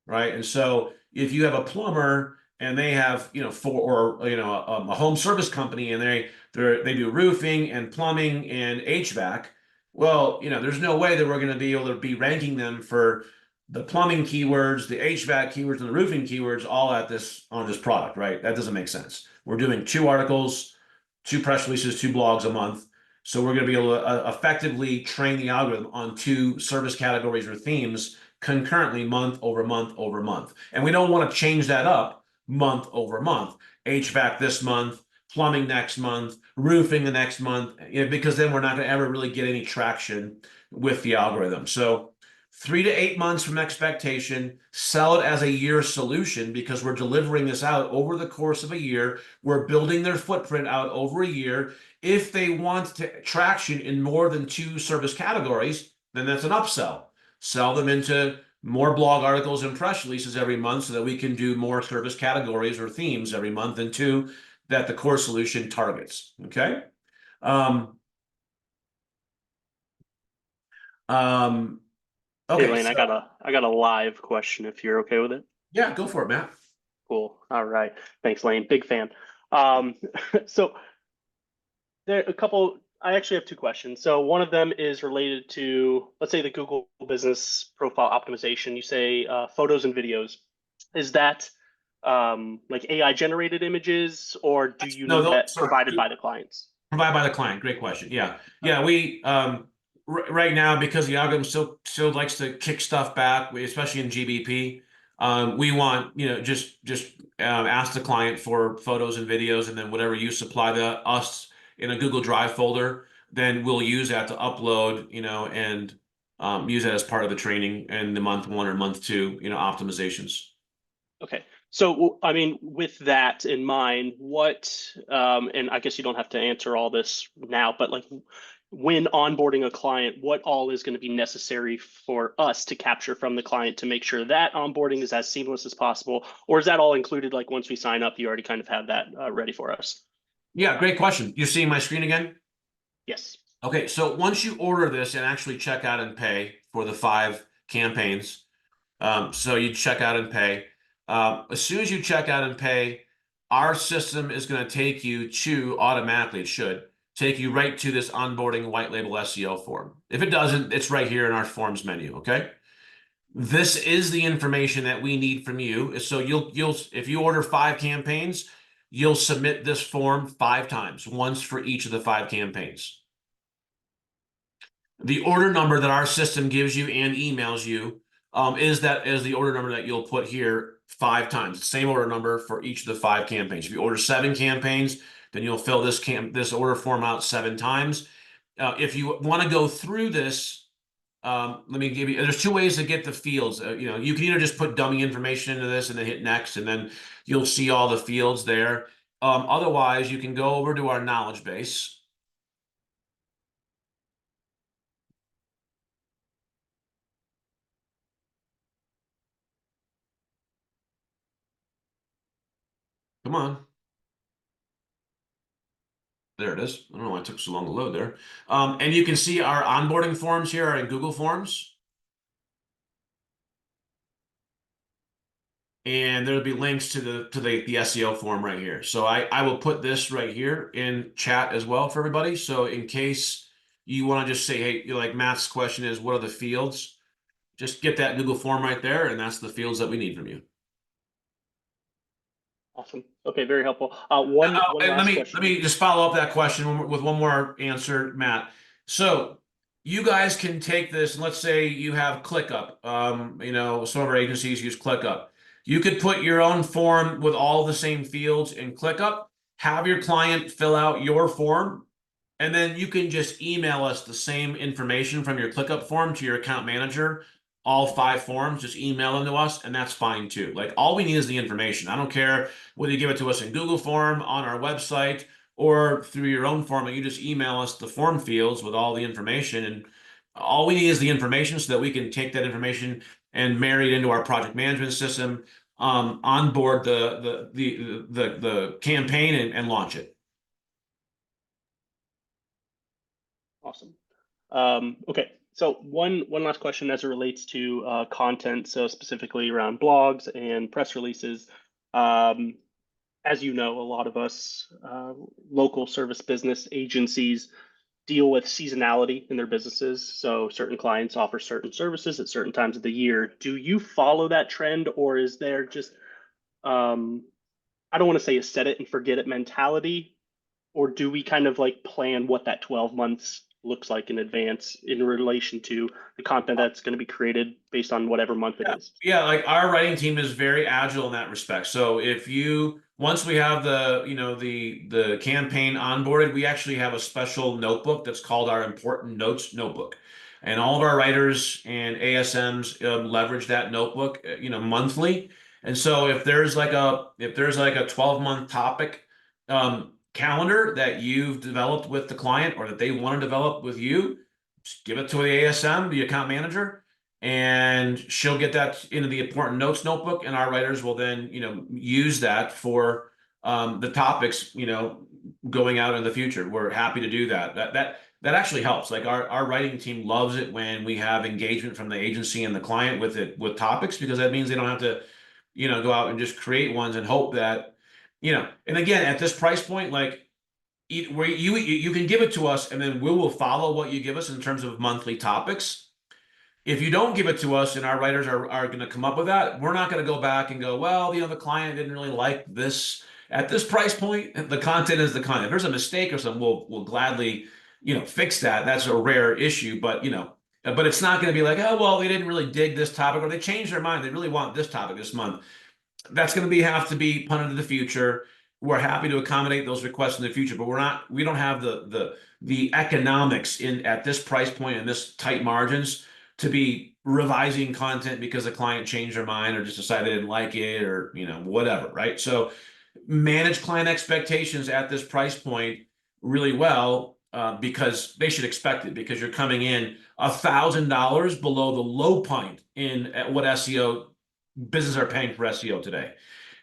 right? And so if you have a plumber and they have a home service company and they do roofing and plumbing and HVAC, well, there's no way that we're going to be able to be ranking them for the plumbing keywords, the HVAC keywords, and the roofing keywords all on this product, right? That doesn't make sense. We're doing 2 articles, 2 press releases, 2 blogs a month. So we're going to be able to effectively train the algorithm on 2 service categories or themes concurrently, month over month over month. And we don't want to change that up month over month. HVAC this month, plumbing next month, roofing the next month, because then we're not going to ever really get any traction with the algorithm. So 3 to 8 months from expectation, sell it as a year solution because we're delivering this out over the course of a year. We're building their footprint out over a year. If they want traction in more than 2 service categories, then that's an upsell. Sell them into more blog articles and press releases every month so that we can do more service categories or themes every month, and 2, that the core solution targets. Okay. Um, um, Hey okay. Lane, So, I got a live question if you're okay with it. yeah, go for it, Matt. Cool. All right. Thanks, Lane. Big fan. Um, so there are a couple, I actually have 2 questions. So one of them is related to, let's say, the Google business profile optimization. You say photos and videos. Is that like AI generated images, or do you No, need no, that sorry. provided by the clients? Provided by the client. Great question. Yeah. We right now, because the algorithm still likes to kick stuff back, especially in GBP. We want, just ask the client for photos and videos, and then whatever you supply us in a Google Drive folder, then we'll use that to upload, and use that as part of the training in the month 1 or month 2, optimizations. Okay. So, I mean, with that in mind, and I guess you don't have to answer all this now, but like when onboarding a client, what all is going to be necessary for us to capture from the client to make sure that onboarding is as seamless as possible? Or is that all included? Like once we sign up, you already kind of have that ready for us? Yeah, great question. You're seeing my screen again? Yes. Okay, so once you order this and actually check out and pay for the 5 campaigns, so you check out and pay. As soon as you check out and pay, our system is going to take you to automatically, it should take you right to this onboarding white label SEO form. If it doesn't, it's right here in our forms menu. Okay. This is the information that we need from you. So you'll if you order 5 campaigns, you'll submit this form 5 times, once for each of the 5 campaigns. The order number that our system gives you and emails you is the order number that you'll put here 5 times. Same order number for each of the 5 campaigns. If you order 7 campaigns, then you'll fill this order form out 7 times. If you want to go through this, let me give you. There's 2 ways to get the fields. You can either just put dummy information into this and then hit next, and then you'll see all the fields there. Otherwise, you can go over to our knowledge base. Come on. There it is. I don't know why it took so long to load there. And you can see our onboarding forms here are in Google Forms. And there'll be links to the SEO form right here. So I will put this right here in chat as well for everybody. So in case you want to just say, hey, like Matt's question is, what are the fields? Just get that Google form right there, and that's the fields that we need from you. Awesome. Okay. Very helpful. One And let last me question. let me just follow up that question with one more answer, Matt. So you guys can take this, and let's say you have ClickUp. Some of our agencies use ClickUp. You could put your own form with all the same fields in ClickUp, have your client fill out your form, and then you can just email us the same information from your ClickUp form to your account manager. All 5 forms, just email them to us, and that's fine too. Like, all we need is the information. I don't care whether you give it to us in Google form, on our website, or through your own form, and you just email us the form fields with all the information. And all we need is the information so that we can take that information and marry it into our project management system, onboard the campaign, and launch it. Awesome. Okay, so one last question as it relates to content, so specifically around blogs and press releases. As you know, a lot of us local service business agencies deal with seasonality in their businesses. So certain clients offer certain services at certain times of the year. Do you follow that trend, or is there just I don't want to say a set it and forget it mentality, or do we kind of like plan what that 12 months looks like in advance in relation to the content that's going to be created based on whatever month it is? Yeah, like our writing team is very agile in that respect. So once we have the campaign onboarded, we actually have a special notebook that's called our important notes notebook. And all of our writers and ASMs leverage that notebook, monthly. And so if there's like a 12-month topic calendar that you've developed with the client or that they want to develop with you, just give it to the ASM, the account manager, and she'll get that into the important notes notebook, and our writers will then, use that for the topics, going out in the future. We're happy to do that. That actually helps. Like our writing team loves it when we have engagement from the agency and the client with topics, because that means they don't have to, go out and just create ones and hope that, and again, at this price point, like where you can give it to us and then we will follow what you give us in terms of monthly topics. If you don't give it to us and our writers are going to come up with that, we're not going to go back and go, well, the client didn't really like this at this price point. The content is the content. If there's a mistake or something, we'll gladly, fix that. That's a rare issue, but but it's not going to be like, oh, well, they didn't really dig this topic or they changed their mind. They really want this topic this month. That's going to have to be punted to the future. We're happy to accommodate those requests in the future, but we don't have the economics in at this price point and this tight margins to be revising content because the client changed their mind or just decided they didn't like it or whatever, right? So manage client expectations at this price point really well, because they should expect it, because you're coming in $1,000 below the low point in what SEO businesses are paying for SEO today.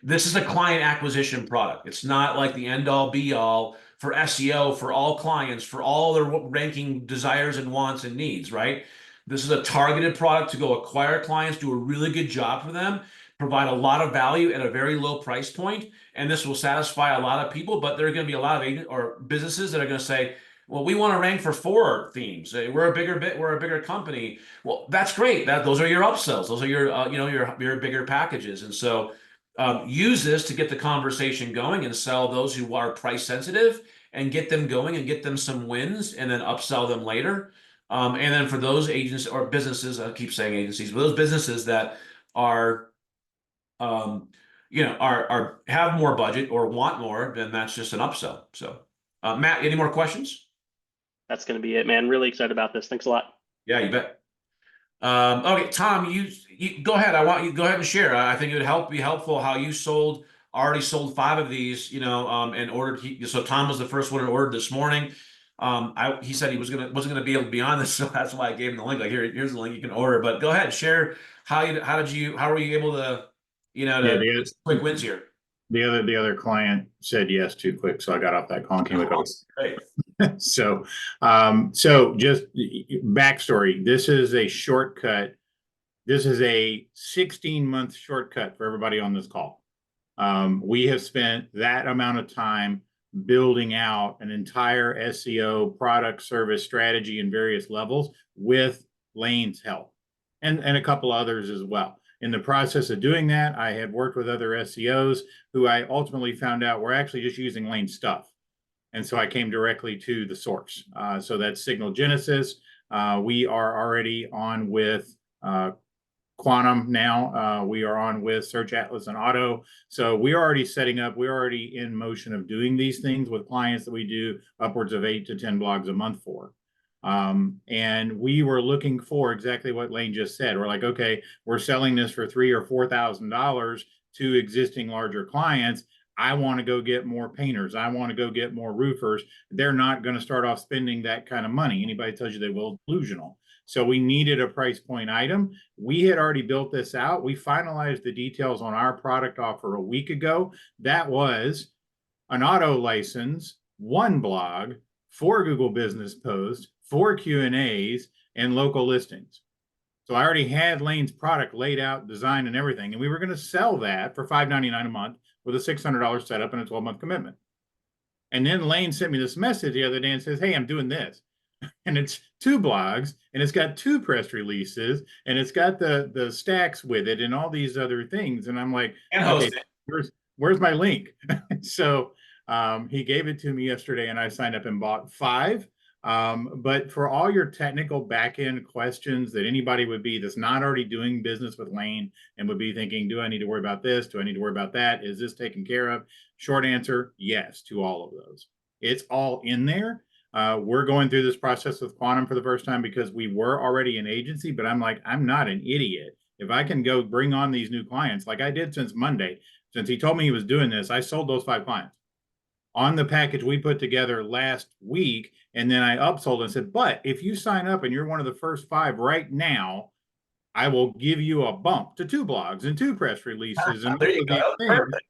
This is a client acquisition product. It's not like the end all be all for SEO for all clients, for all their ranking desires and wants and needs, right? This is a targeted product to go acquire clients, do a really good job for them, provide a lot of value at a very low price point, and this will satisfy a lot of people. But there are going to be a lot of agents or businesses that are going to say, well, we want to rank for 4 themes. We're a bigger company. Well, that's great. Those are your upsells. Those are your your bigger packages. And so use this to get the conversation going and sell those who are price sensitive and get them going and get them some wins and then upsell them later. And then for those agents or businesses, I keep saying agencies, but those businesses that are are have more budget or want more, then that's just an upsell. So Matt, any more questions? That's going to be it, man. Really excited about this. Thanks a lot. Yeah, you bet. Okay, Tom, you go ahead. I want you to go ahead and share. I think it would be helpful how you already sold 5 of these, and ordered. So Tom was the first one to order this morning. He said he wasn't gonna be able to be on this, so that's why I gave him the link. Like, here's the link, you can order. But go ahead, share how were you able to, quick wins here? The other client said yes too quick, so I got off that call and came back. Great. So just backstory. This is a shortcut. This is a 16-month shortcut for everybody on this call. We have spent that amount of time building out an entire SEO product, service, strategy in various levels with Lane's help and a couple others as well. In the process of doing that, I had worked with other SEOs who I ultimately found out were actually just using Lane stuff. And so I came directly to the source. So that's Signal Genesis. We are already on with Quantum now. We are on with Search Atlas and Auto. So we're already setting up, we're already in motion of doing these things with clients that we do upwards of 8 to 10 blogs a month for. And we were looking for exactly what Lane just said. We're like, okay, we're selling this for $3,000 or $4,000 to existing larger clients. I want to go get more painters. I want to go get more roofers. They're not going to start off spending that kind of money. Anybody tells you they will, delusional. So we needed a price point item. We had already built this out. We finalized the details on our product offer a week ago. That was an auto license, 1 blog, 4 Google Business posts, 4 Q&As, and local listings. So I already had Lane's product laid out, designed, and everything. And we were going to sell that for $5.99 a month with a $600 setup and a 12-month commitment. And then Lane sent me this message the other day and says, hey, I'm doing this. And it's 2 blogs, and it's got 2 press releases, and it's got the stacks with it and all these other things. And I'm like, okay, where's my link? So he gave it to me yesterday, and I signed up and bought 5. But for all your technical back-end questions that anybody would be that's not already doing business with Lane and would be thinking, do I need to worry about this? Do I need to worry about that? Is this taken care of? Short answer, yes, to all of those. It's all in there. We're going through this process with Quantum for the first time because we were already an agency, but I'm like, I'm not an idiot. If I can go bring on these new clients, like I did since Monday, since he told me he was doing this, I sold those 5 clients on the package we put together last week. And then I upsold and said, but if you sign up and you're one of the first 5 right now, I will give you a bump to 2 blogs and 2 press releases and There all you of go. these That was things. perfect.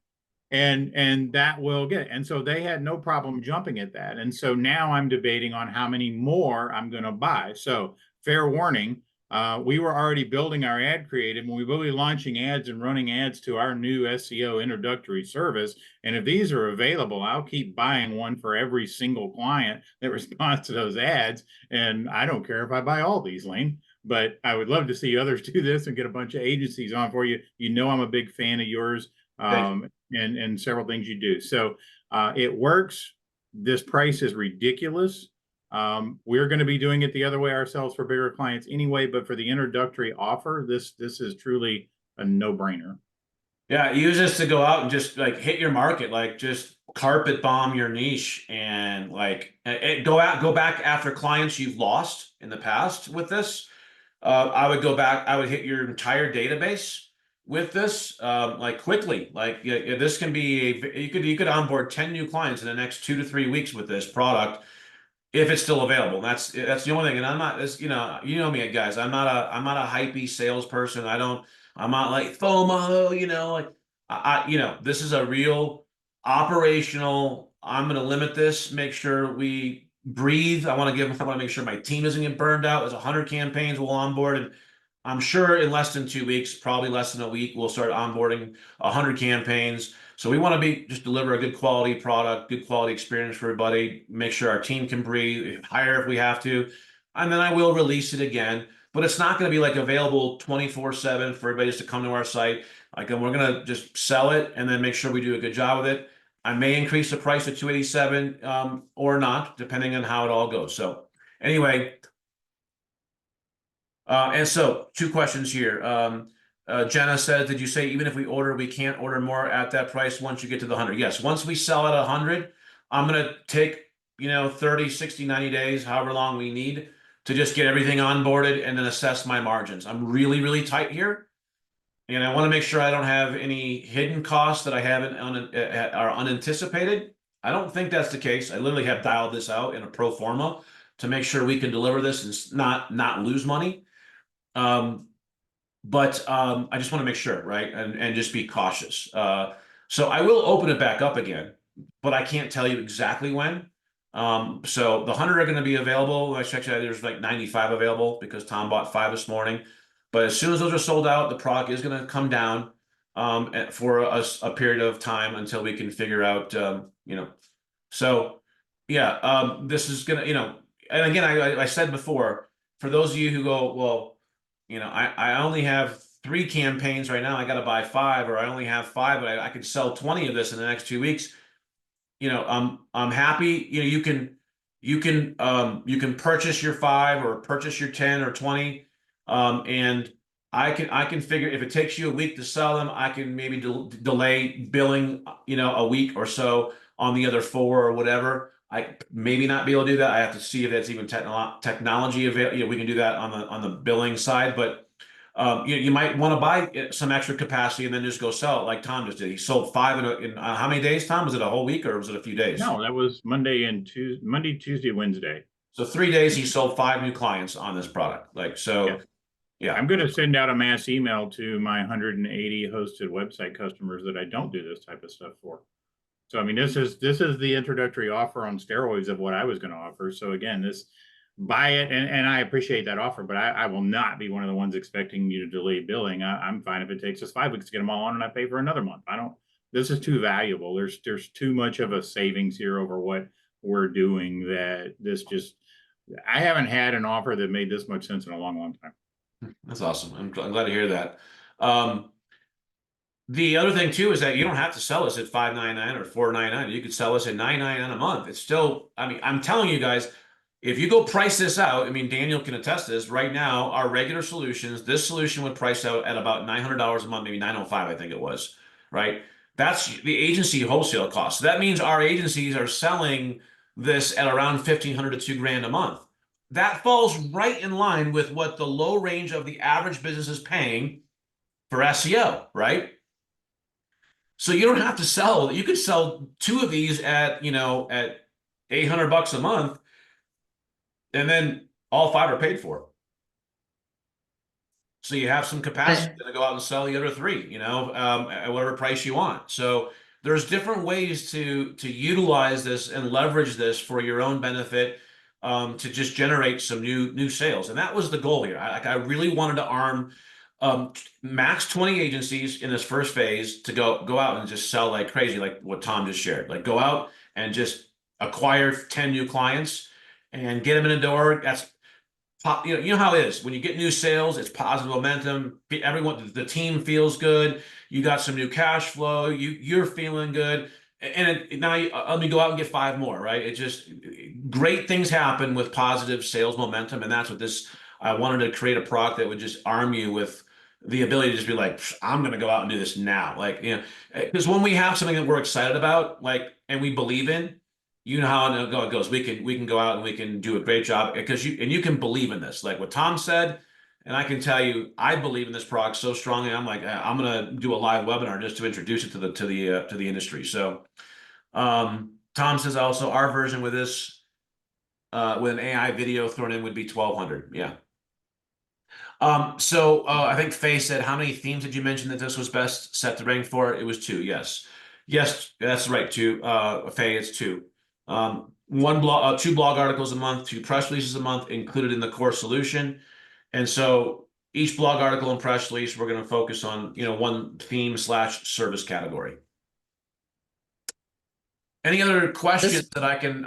And that will get it. And so they had no problem jumping at that. And so now I'm debating on how many more I'm going to buy. So fair warning, we were already building our ad creative, and we will be launching ads and running ads to our new SEO introductory service. And if these are available, I'll keep buying one for every single client that responds to those ads. And I don't care if I buy all these, Lane, but I would love to see others do this and get a bunch of agencies on for you. You know, I'm a big fan of yours. Thank you. And several things you do. So it works. This price is ridiculous. We're going to be doing it the other way ourselves for bigger clients anyway, but for the introductory offer, this is truly a no-brainer. Yeah, use this to go out and just like hit your market, like just carpet bomb your niche and like go back after clients you've lost in the past with this. I would go back, I would hit your entire database with this, like quickly. Like this can be you could onboard 10 new clients in the next 2 to 3 weeks with this product if it's still available. That's the only thing. And I'm not this, you know me, guys. I'm not a hypey salesperson. I'm not like FOMO, like this is a real operational. I'm gonna limit this, make sure we breathe. I want to make sure my team doesn't get burned out. There's 100 campaigns we'll onboard, and I'm sure in less than 2 weeks, probably less than a week, we'll start onboarding 100 campaigns. So we want to just deliver a good quality product, good quality experience for everybody, make sure our team can breathe, hire if we have to. And then I will release it again, but it's not going to be like available 24/7 for everybody just to come to our site. Like, we're going to just sell it and then make sure we do a good job with it. I may increase the price to 287 or not, depending on how it all goes. So anyway, and so 2 questions here. Jenna said, did you say even if we order, we can't order more at that price once you get to the 100? Yes. Once we sell at 100, I'm going to take, 30, 60, 90 days, however long we need to just get everything onboarded and then assess my margins. I'm really, really tight here. And I want to make sure I don't have any hidden costs that I haven't are unanticipated. I don't think that's the case. I literally have dialed this out in a pro forma to make sure we can deliver this and not lose money. But I just want to make sure, right? And just be cautious. So I will open it back up again, but I can't tell you exactly when. So the 100 are going to be available. I checked out, there's like 95 available because Tom bought 5 this morning. But as soon as those are sold out, the product is going to come down for a period of time until we can figure out, So yeah, this is going to, and again, I said before, for those of you who go, well, I only have 3 campaigns right now. I got to buy 5, or I only have 5, but I could sell 20 of this in the next 2 weeks. I'm happy. You can purchase your 5 or purchase your 10 or 20, and I can figure if it takes you a week to sell them, I can maybe delay billing, a week or so on the other 4 or whatever. I maybe not be able to do that. I have to see if that's even technology available. We can do that on the billing side, but you might want to buy some extra capacity and then just go sell it like Tom just did. He sold 5 in how many days, Tom? Was it a whole week or was it a few days? No, that was Monday, Tuesday, Wednesday. So 3 days he sold 5 new clients on this product. Like, so Yeah. yeah. I'm going to send out a mass email to my 180 hosted website customers that I don't do this type of stuff for. So, I mean, this is the introductory offer on steroids of what I was going to offer. So again, buy it. And I appreciate that offer, but I will not be one of the ones expecting you to delay billing. I'm fine if it takes us 5 weeks to get them all on and I pay for another month. This is too valuable. There's too much of a savings here over what we're doing that I haven't had an offer that made this much sense in a long, long time. That's awesome. I'm glad to hear that. The other thing too is that you don't have to sell us at $5.99 or $4.99. You could sell us at $9.99 a month. It's still, I mean, I'm telling you guys, if you go price this out, I mean, Daniel can attest to this. Right now, our regular solutions, this solution would price out at about $900 a month, maybe $905, I think it was, right? That's the agency wholesale cost. So that means our agencies are selling this at around 1,500 to 2 grand a month. That falls right in line with what the low range of the average business is paying for SEO, right? So you don't have to sell. You could sell 2 of these at, at $800 a month, and then all 5 are paid for. So you have some capacity to go out and sell the other 3, at whatever price you want. So there's different ways to utilize this and leverage this for your own benefit, to just generate some new sales. And that was the goal here. I really wanted to arm max 20 agencies in this first phase to go out and just sell like crazy, like what Tom just shared. Like go out and just acquire 10 new clients and get them in the door. That's you know how it is when you get new sales, it's positive momentum. Everyone, the team feels good. You got some new cash flow. You're feeling good, and now let me go out and get 5 more. Right? It just great things happen with positive sales momentum, and that's what this. I wanted to create a product that would just arm you with the ability to just be like, I'm going to go out and do this now. Like, because when we have something that we're excited about, like, and we believe in, you know how it goes. We can go out and we can do a great job because you can believe in this, like what Tom said, and I can tell you, I believe in this product so strongly. I'm like, I'm gonna do a live webinar just to introduce it to the industry. So, Tom says also our version with this, with an AI video thrown in would be 1,200. Yeah. I think Faye said, how many themes did you mention that this was best set to rank for? It was 2. Yes, that's right. 2. Faye, it's 2. 2 blog articles a month, 2 press releases a month included in the core solution. And so each blog article and press release, we're going to focus on, one theme / service category. Any other questions that I can,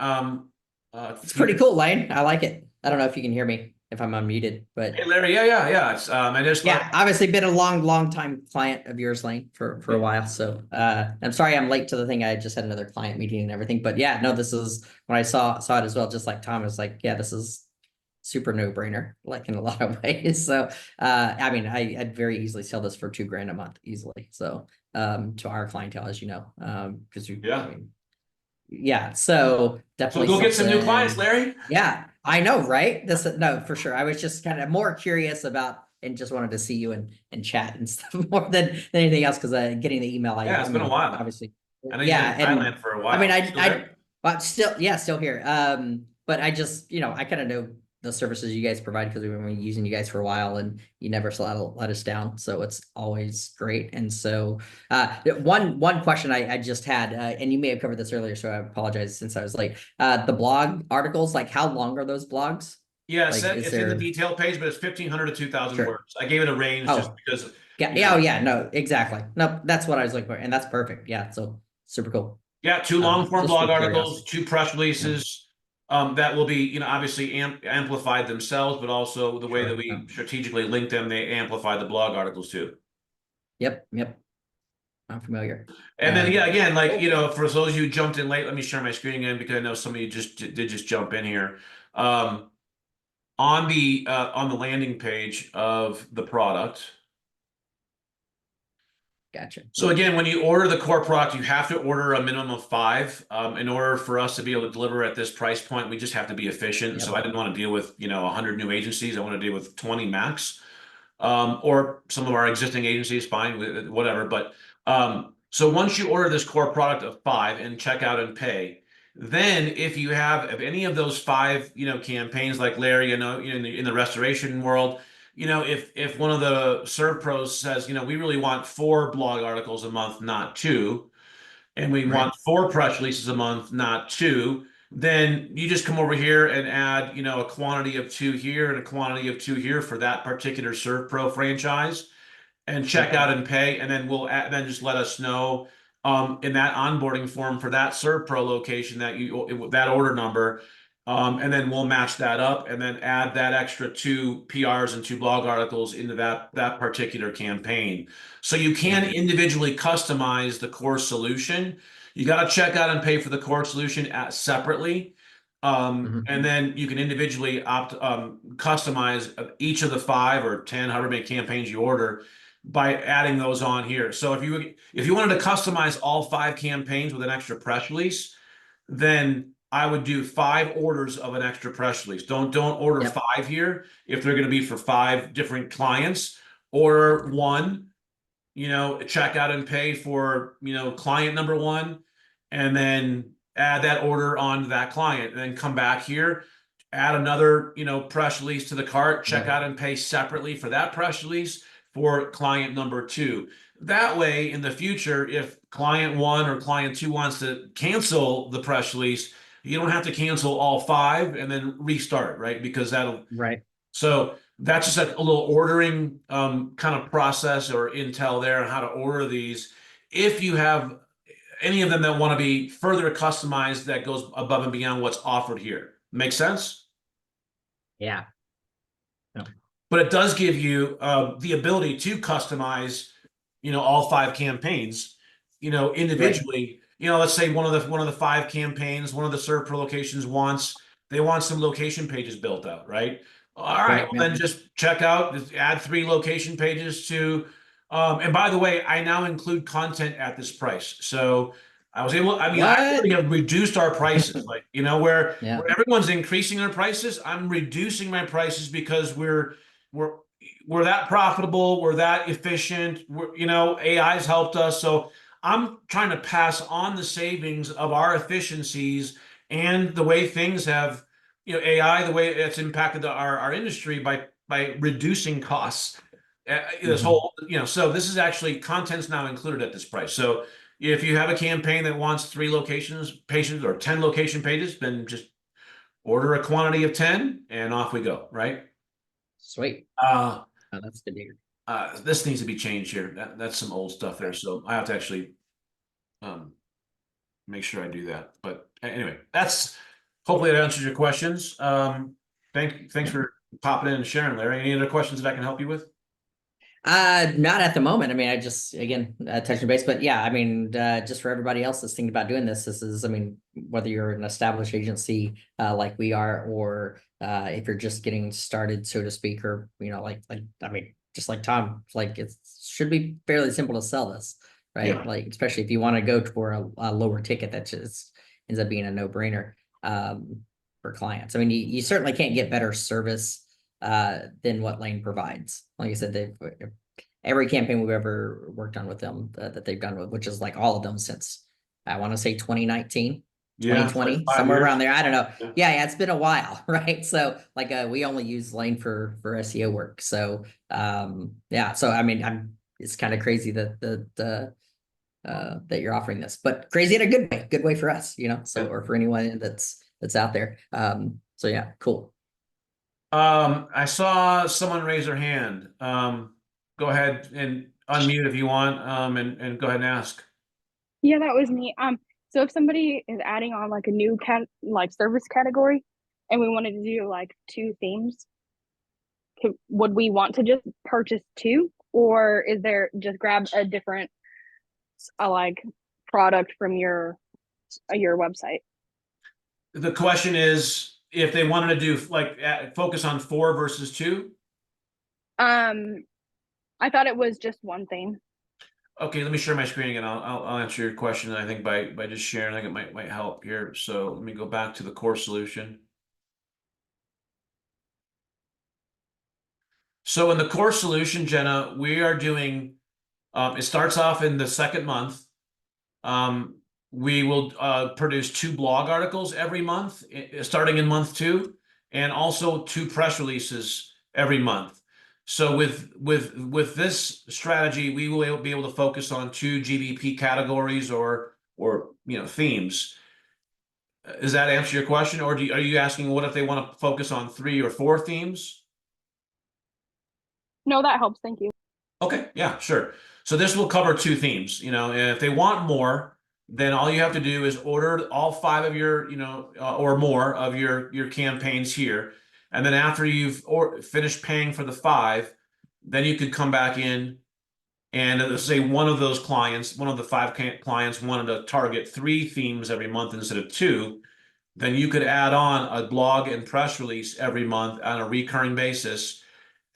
it's pretty cool, Lane. I like it. I don't know if you can hear me if I'm unmuted, but hey, Larry. Yeah. It's, I just, obviously been a long time client of yours, Lane, for a while. So, I'm sorry I'm late to the thing. I just had another client meeting and everything, but yeah, no, this is when I saw it as well, just like Tom was like, yeah, this is super no-brainer, like in a lot of ways. So, I mean, I'd very easily sell this for 2 grand a month easily. So, to our clientele, as you know, because so definitely. So go get some new clients, Larry. Yeah, I know, right? No, for sure. I was just kind of more curious about and just wanted to see you and chat and stuff more than anything else because getting the email. It's been a while, obviously. I know you've been in Thailand for a while. I mean, but still here. But I just I kind of know the services you guys provide because we've been using you guys for a while and you never let us down. So it's always great. And so one question I just had, and you may have covered this earlier, so I apologize since I was late. The blog articles, like how long are those blogs? Yeah, it's in the detail page, but it's 1,500 to 2,000 words. I gave it a range just because. No, exactly. No, that's what I was looking for. And that's perfect. Yeah. So super cool. Yeah, 2 long form blog articles, 2 press releases. That will be, obviously amplified themselves, but also the way that we strategically link them, they amplify the blog articles too. Yep. I'm familiar. And then, again, like, for those of you who jumped in late, let me share my screen again because I know some of you did jump in here. On the landing page of the product. Gotcha. So again, when you order the core product, you have to order a minimum of 5 in order for us to be able to deliver at this price point. We just have to be efficient. Yep. So I didn't want to deal with 100 new agencies. I want to deal with 20 max, or some of our existing agencies, fine, whatever. But so once you order this core product of 5 and check out and pay, then if you have any of those 5 campaigns like Larry, in the restoration world. If one of the serve pros says, we really want 4 blog articles a month, not 2, and we want 4 press releases a month, not 2, then you just come over here and add, a quantity of 2 here and a quantity of 2 here for that particular serve pro franchise and check out and pay. And then then just let us know, in that onboarding form for that serve pro location that order number. And then we'll match that up and then add that extra 2 PRs and 2 blog articles into that particular campaign. So you can individually customize the core solution. You got to check out and pay for the core solution separately. And then you can individually customize each of the 5 or 10, however many campaigns you order, by adding those on here. So if you wanted to customize all 5 campaigns with an extra press release, then I would do 5 orders of an extra press release. Don't order Yep. 5 here if they're going to be for 5 different clients. Order 1, check out and pay for, client number 1, and then add that order on to that client, and then come back here, add another, press release to the cart, check Yep. out and pay separately for that press release for client number 2. That way, in the future, if client 1 or client 2 wants to cancel the press release, you don't have to cancel all 5 and then restart, right? Because Right. so that's just a little ordering kind of process or intel there on how to order these. If you have any of them that want to be further customized, that goes above and beyond what's offered here. Make sense? Yeah. But it does give you the ability to customize, all 5 campaigns, individually. Let's say one of the 5 campaigns, one of the serve per locations they want some location pages built out, right? All right, Right. well, Yep. then just check out, just add 3 location pages to, and by the way, I now include content at this price. So I What? really have reduced our prices, like, where Yeah. everyone's increasing their prices, I'm reducing my prices because we're that profitable, we're that efficient, AI's helped us. So I'm trying to pass on the savings of our efficiencies and the way things have, AI, the way it's impacted our industry by reducing costs. This Mhm. whole, so this is actually content's now included at this price. So if you have a campaign that wants 3 locations pages or 10 location pages, then just order a quantity of 10 and off we go, right? Sweet. Uh, Oh, that's good to hear. this needs to be changed here. That's some old stuff there. So I have to actually make sure I do that. But anyway, hopefully that answers your questions. Thanks for popping in and sharing, Larry. Any other questions that I can help you with? Not at the moment. I mean, I just, again, touching base, but yeah, I mean, just for everybody else that's thinking about doing this, I mean, whether you're an established agency, like we are, or, if you're just getting started, so to speak, or, I mean, just like Tom, like it should be fairly simple to sell this, right? Yeah. Like, especially if you want to go for a lower ticket, that just ends up being a no-brainer, for clients. I mean, you certainly can't get better service than what Lane provides. Like I said, every campaign we've ever worked on with them that they've done with, which is like all of them since I want to say 2019, Yeah, it's like 2020, 5 somewhere years. around there. I don't know. Yeah. Yeah, it's been a while, right? So like we only use Lane for SEO work. So yeah, so I mean, it's kind of crazy that that you're offering this, but crazy in a good way for us, so, or for anyone that's out there. So yeah, cool. I saw someone raise their hand. Go ahead and unmute if you want, and go ahead and ask. Yeah, that was me. So if somebody is adding on like a new service category, and we wanted to do like 2 themes, would we want to just purchase 2, or is there just grab a different like product from your website? The question is if they wanted to do focus on 4 versus 2. I thought it was just 1 theme. Okay, let me share my screen again. I'll answer your question. I think by just sharing, I think it might help here. So let me go back to the core solution. So in the core solution, Jenna, we are doing. It starts off in the 2nd month. We will produce 2 blog articles every month, starting in month 2, and also 2 press releases every month. So with this strategy, we will be able to focus on 2 GBP categories or themes. Does that answer your question, or are you asking what if they want to focus on 3 or 4 themes? No, that helps. Thank you. Okay, yeah, sure. So this will cover 2 themes, and if they want more, then all you have to do is order all 5 of your, or more of your campaigns here. And then after you've finished paying for the 5, then you could come back in and let's say one of those clients, one of the 5 clients wanted to target 3 themes every month instead of 2, then you could add on a blog and press release every month on a recurring basis.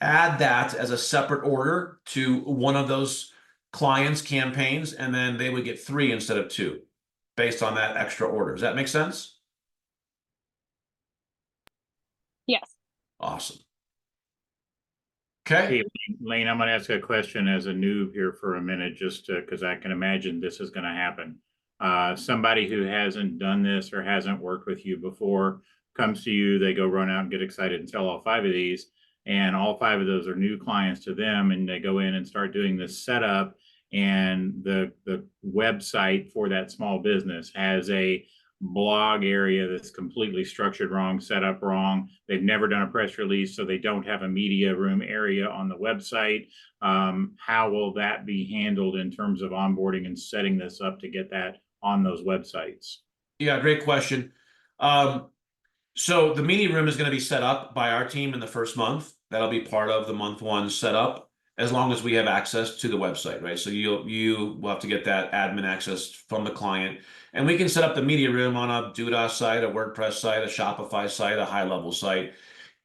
Add that as a separate order to one of those clients' campaigns, and then they would get 3 instead of 2 based on that extra order. Does that make sense? Awesome. Okay. Hey, Lane, I'm going to ask a question as a noob here for a minute, just because I can imagine this is going to happen. Somebody who hasn't done this or hasn't worked with you before comes to you, they go run out and get excited and sell all 5 of these, and all 5 of those are new clients to them, and they go in and start doing this setup, and the website for that small business has a blog area that's completely structured wrong, set up wrong. They've never done a press release, so they don't have a media room area on the website. How will that be handled in terms of onboarding and setting this up to get that on those websites? Yeah, great question. So the media room is going to be set up by our team in the first month. That'll be part of the month 1 setup, as long as we have access to the website, right? So you will have to get that admin access from the client, and we can set up the media room on a Duda site, a WordPress site, a Shopify site, a high-level site.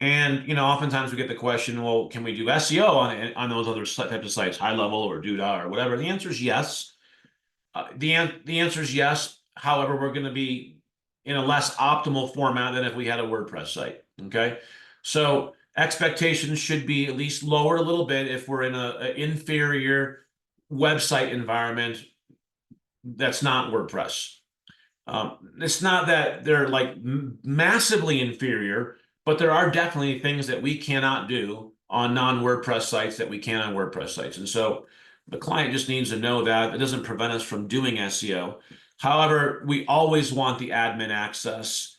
And oftentimes we get the question, well, can we do SEO on those other types of sites, high level or Duda or whatever? The answer is yes. The answer is yes. However, we're going to be in a less optimal format than if we had a WordPress site. Okay, so expectations should be at least lowered a little bit if we're in an inferior website environment that's not WordPress. It's not that they're like massively inferior, but there are definitely things that we cannot do on non-WordPress sites that we can on WordPress sites. And so the client just needs to know that. It doesn't prevent us from doing SEO. However, we always want the admin access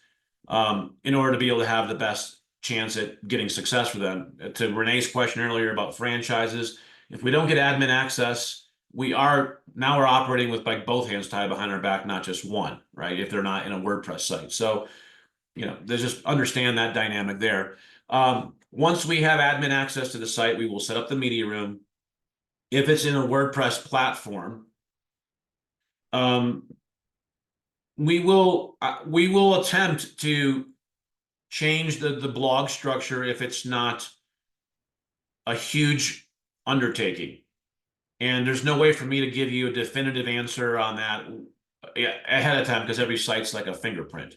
in order to be able to have the best chance at getting success for them. To Renee's question earlier about franchises, if we don't get admin access, we're operating with like both hands tied behind our back, not just one, right? If they're not in a WordPress site. So, they just understand that dynamic there. Once we have admin access to the site, we will set up the media room. If it's in a WordPress platform, we will attempt to change the blog structure if it's not a huge undertaking. And there's no way for me to give you a definitive answer on that ahead of time, because every site's like a fingerprint.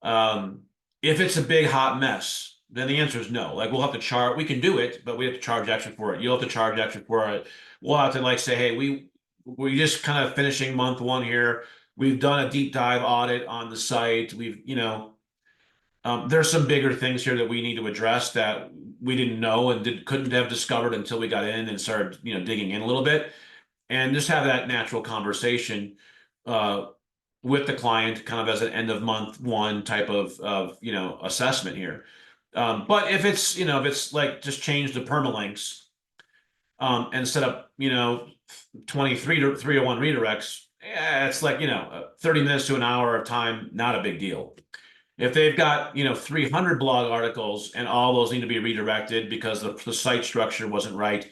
If it's a big hot mess, then the answer is no. Like, we'll have to charge. We can do it, but we have to charge extra for it. You'll have to charge extra for it. We'll have to like say, hey, we're just kind of finishing month 1 here. We've done a deep dive audit on the site. There's some bigger things here that we need to address that we didn't know and couldn't have discovered until we got in and started, digging in a little bit, and just have that natural conversation with the client, kind of as an end of month 1 type of assessment here. But if it's like just change the permalinks and set up 23 to 301 redirects, it's like 30 minutes to an hour of time, not a big deal. If they've got 300 blog articles and all those need to be redirected because the site structure wasn't right,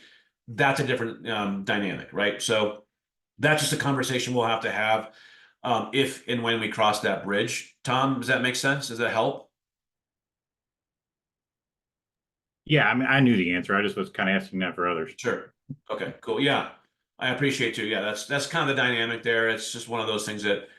that's a different dynamic, right? So that's just a conversation we'll have to have if and when we cross that bridge. Tom, does that make sense? Does that help? Yeah, I mean, I knew the answer. I just was kind of asking that for others. Sure. Okay, cool. Yeah, I appreciate you. Yeah, that's kind of the dynamic there. It's just one of those things that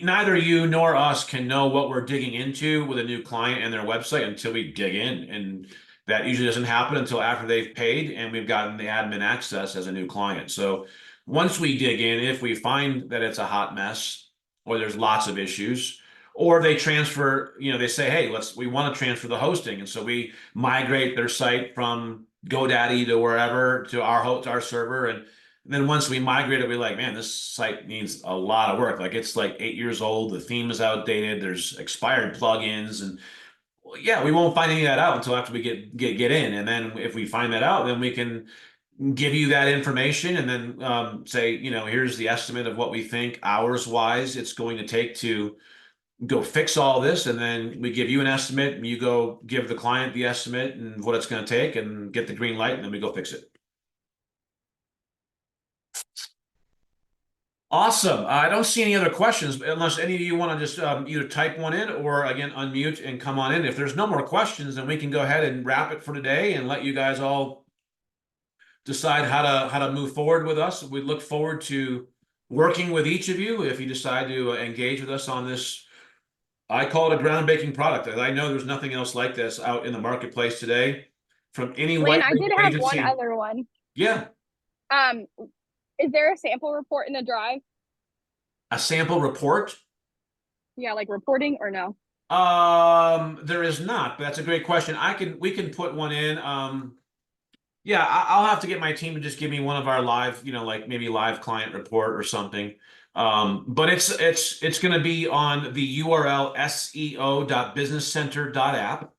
neither you nor us can know what we're digging into with a new client and their website until we dig in. And that usually doesn't happen until after they've paid and we've gotten the admin access as a new client. So once we dig in, if we find that it's a hot mess or there's lots of issues, or they transfer, they say, hey, we want to transfer the hosting. And so we migrate their site from GoDaddy to wherever to our server. And then once we migrate it, we're like, man, this site needs a lot of work. Like, it's like 8 years old. The theme is outdated. There's expired plugins. And yeah, we won't find any of that out until after we get in. And then if we find that out, then we can give you that information and then say, here's the estimate of what we think hours wise it's going to take to go fix all this. And then we give you an estimate and you go give the client the estimate and what it's going to take and get the green light, and then we go fix it. Awesome. I don't see any other questions unless any of you want to just either type one in or again unmute and come on in. If there's no more questions, then we can go ahead and wrap it for today and let you guys all decide how to move forward with us. We look forward to working with each of you if you decide to engage with us on this I call it a groundbreaking product. I know there's nothing else like this out in the marketplace today from any Lane, white I did label have one agency. other one. Yeah, Um, is there a sample report in the drive? a sample report. Yeah, like reporting or no? There is not, but that's a great question. We can put one in. Yeah, I'll have to get my team to just give me one of our live, like maybe live client report or something. But it's going to be on the URL seo.businesscenter.app.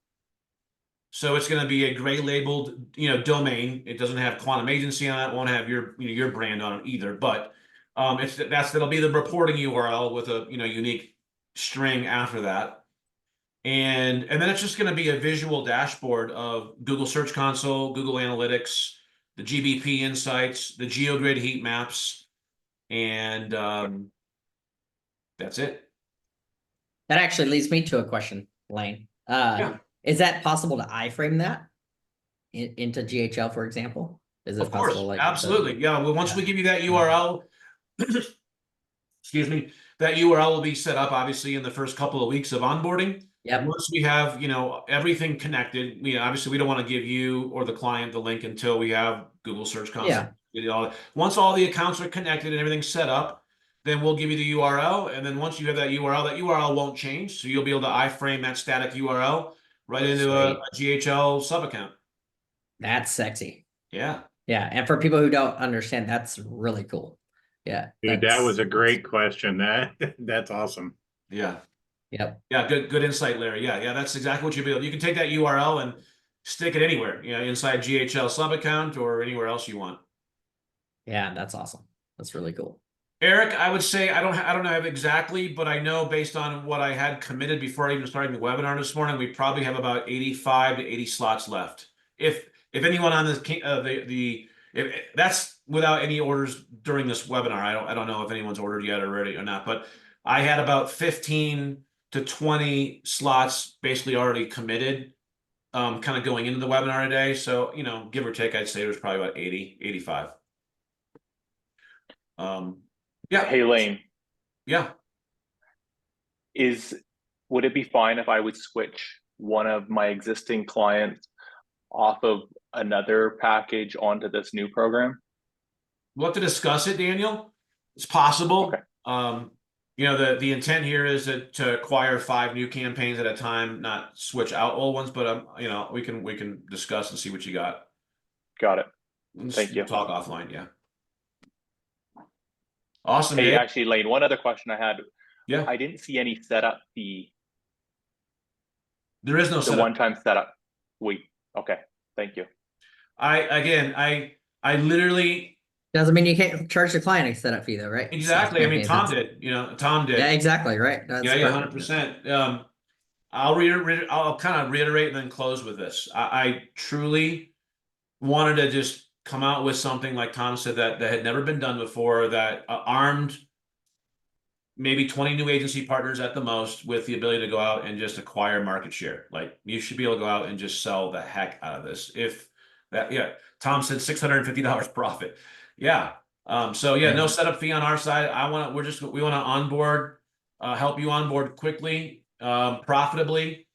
So it's going to be a gray labeled, domain. It doesn't have Quantum Agency on it. Won't have your brand on it either. But that'll be the reporting URL with a unique string after that. And then it's just going to be a visual dashboard of Google Search Console, Google Analytics, the GBP insights, the GeoGrid heat maps, and that's it. That actually leads me to a question, Lane. Yeah. Is that possible to iframe that into GHL, for example? Is it Of course, possible? absolutely. Yeah. Well, once Yeah. we give you that URL, excuse me, that URL will be set up obviously in the first couple of weeks of onboarding. Yep. Once we have, everything connected, obviously we don't want to give you or the client the link until we have Google Search Console. Yeah. Once all the accounts are connected and everything's set up, then we'll give you the URL. And then once you have that URL won't change. So you'll be able to iframe that static URL right into a GHL sub account. That's sexy. Yeah. Yeah. And for people who don't understand, that's really cool. Yeah. Dude, that was a great question. That's awesome. Yeah. Yep. Yeah, good insight, Larry. Yeah, that's exactly what you'll be able. You can take that URL and stick it anywhere, inside GHL sub account or anywhere else you want. Yeah, that's awesome. That's really cool. Eric, I would say I don't know exactly, but I know based on what I had committed before even starting the webinar this morning, we probably have about 85 to 80 slots left. If anyone on this if that's without any orders during this webinar, I don't know if anyone's ordered yet already or not, but I had about 15 to 20 slots basically already committed, kind of going into the webinar today. So, give or take, I'd say there's probably about 80, 85. Yeah. Hey, Lane, Yeah. would it be fine if I would switch one of my existing clients off of another package onto this new program? We'll have to discuss it, Daniel. It's possible. Okay. The intent here is to acquire 5 new campaigns at a time, not switch out old ones, but we can discuss and see what you got. Got it. Let's Thank you. talk offline. Yeah. Awesome. Hey, Dave. actually, Lane, one other question I had. Yeah. I didn't see any setup fee. There is no The setup. one-time setup. Okay. Thank you. I literally. Doesn't mean you can't charge the client a setup fee though, right? Exactly. So, I mean, Tom did. Tom did. Yeah, exactly. Right. That's Yeah, perfect. 100%. I'll kind of reiterate and then close with this. I truly wanted to just come out with something like Tom said that had never been done before, that armed maybe 20 new agency partners at the most with the ability to go out and just acquire market share. Like, you should be able to go out and just sell the heck out of this. Tom said $650 profit. Yeah. So yeah, no setup fee on our side. We want to onboard, help you onboard quickly, profitably,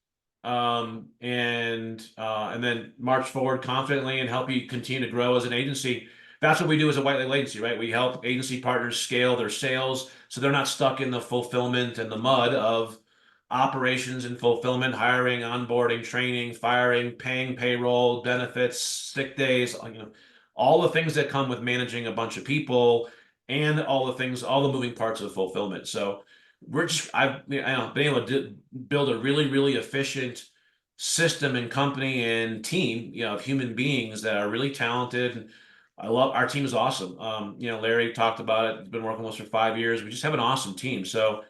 and then march forward confidently and help you continue to grow as an agency. That's what we do as a white label agency, right? We help agency partners scale their sales so they're not stuck in the fulfillment and the mud of operations and fulfillment, hiring, onboarding, training, firing, paying payroll, benefits, sick days, all the things that come with managing a bunch of people and all the moving parts of fulfillment. So I've been able to build a really, really efficient system and company and team, of human beings that are really talented. I love our team is awesome. Larry talked about it. He's been working with us for 5 years. We just have an awesome team. So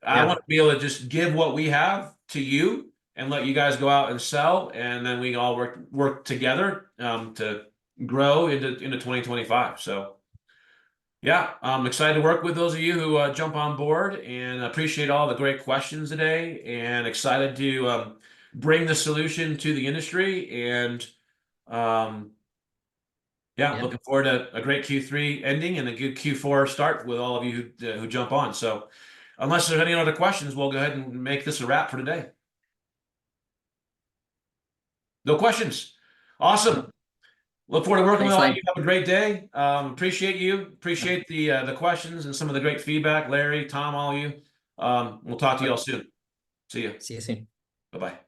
I want to be able to just give what we have to you and let you guys go out and sell, and then we all work together to grow into 2025. So yeah, I'm excited to work with those of you who jump on board, and appreciate all the great questions today, and excited to bring the solution to the industry. And looking forward to a great Q3 ending and a good Q4 start with all of you who jump on. So unless there's any other questions, we'll go ahead and make this a wrap for today. No questions. Awesome. Look forward to working Thanks, with all Lane. you. Have a great day. Appreciate you. Appreciate the questions and some of the great feedback. Larry, Tom, all of you. We'll talk to you all soon. See you. See you soon. Bye-bye.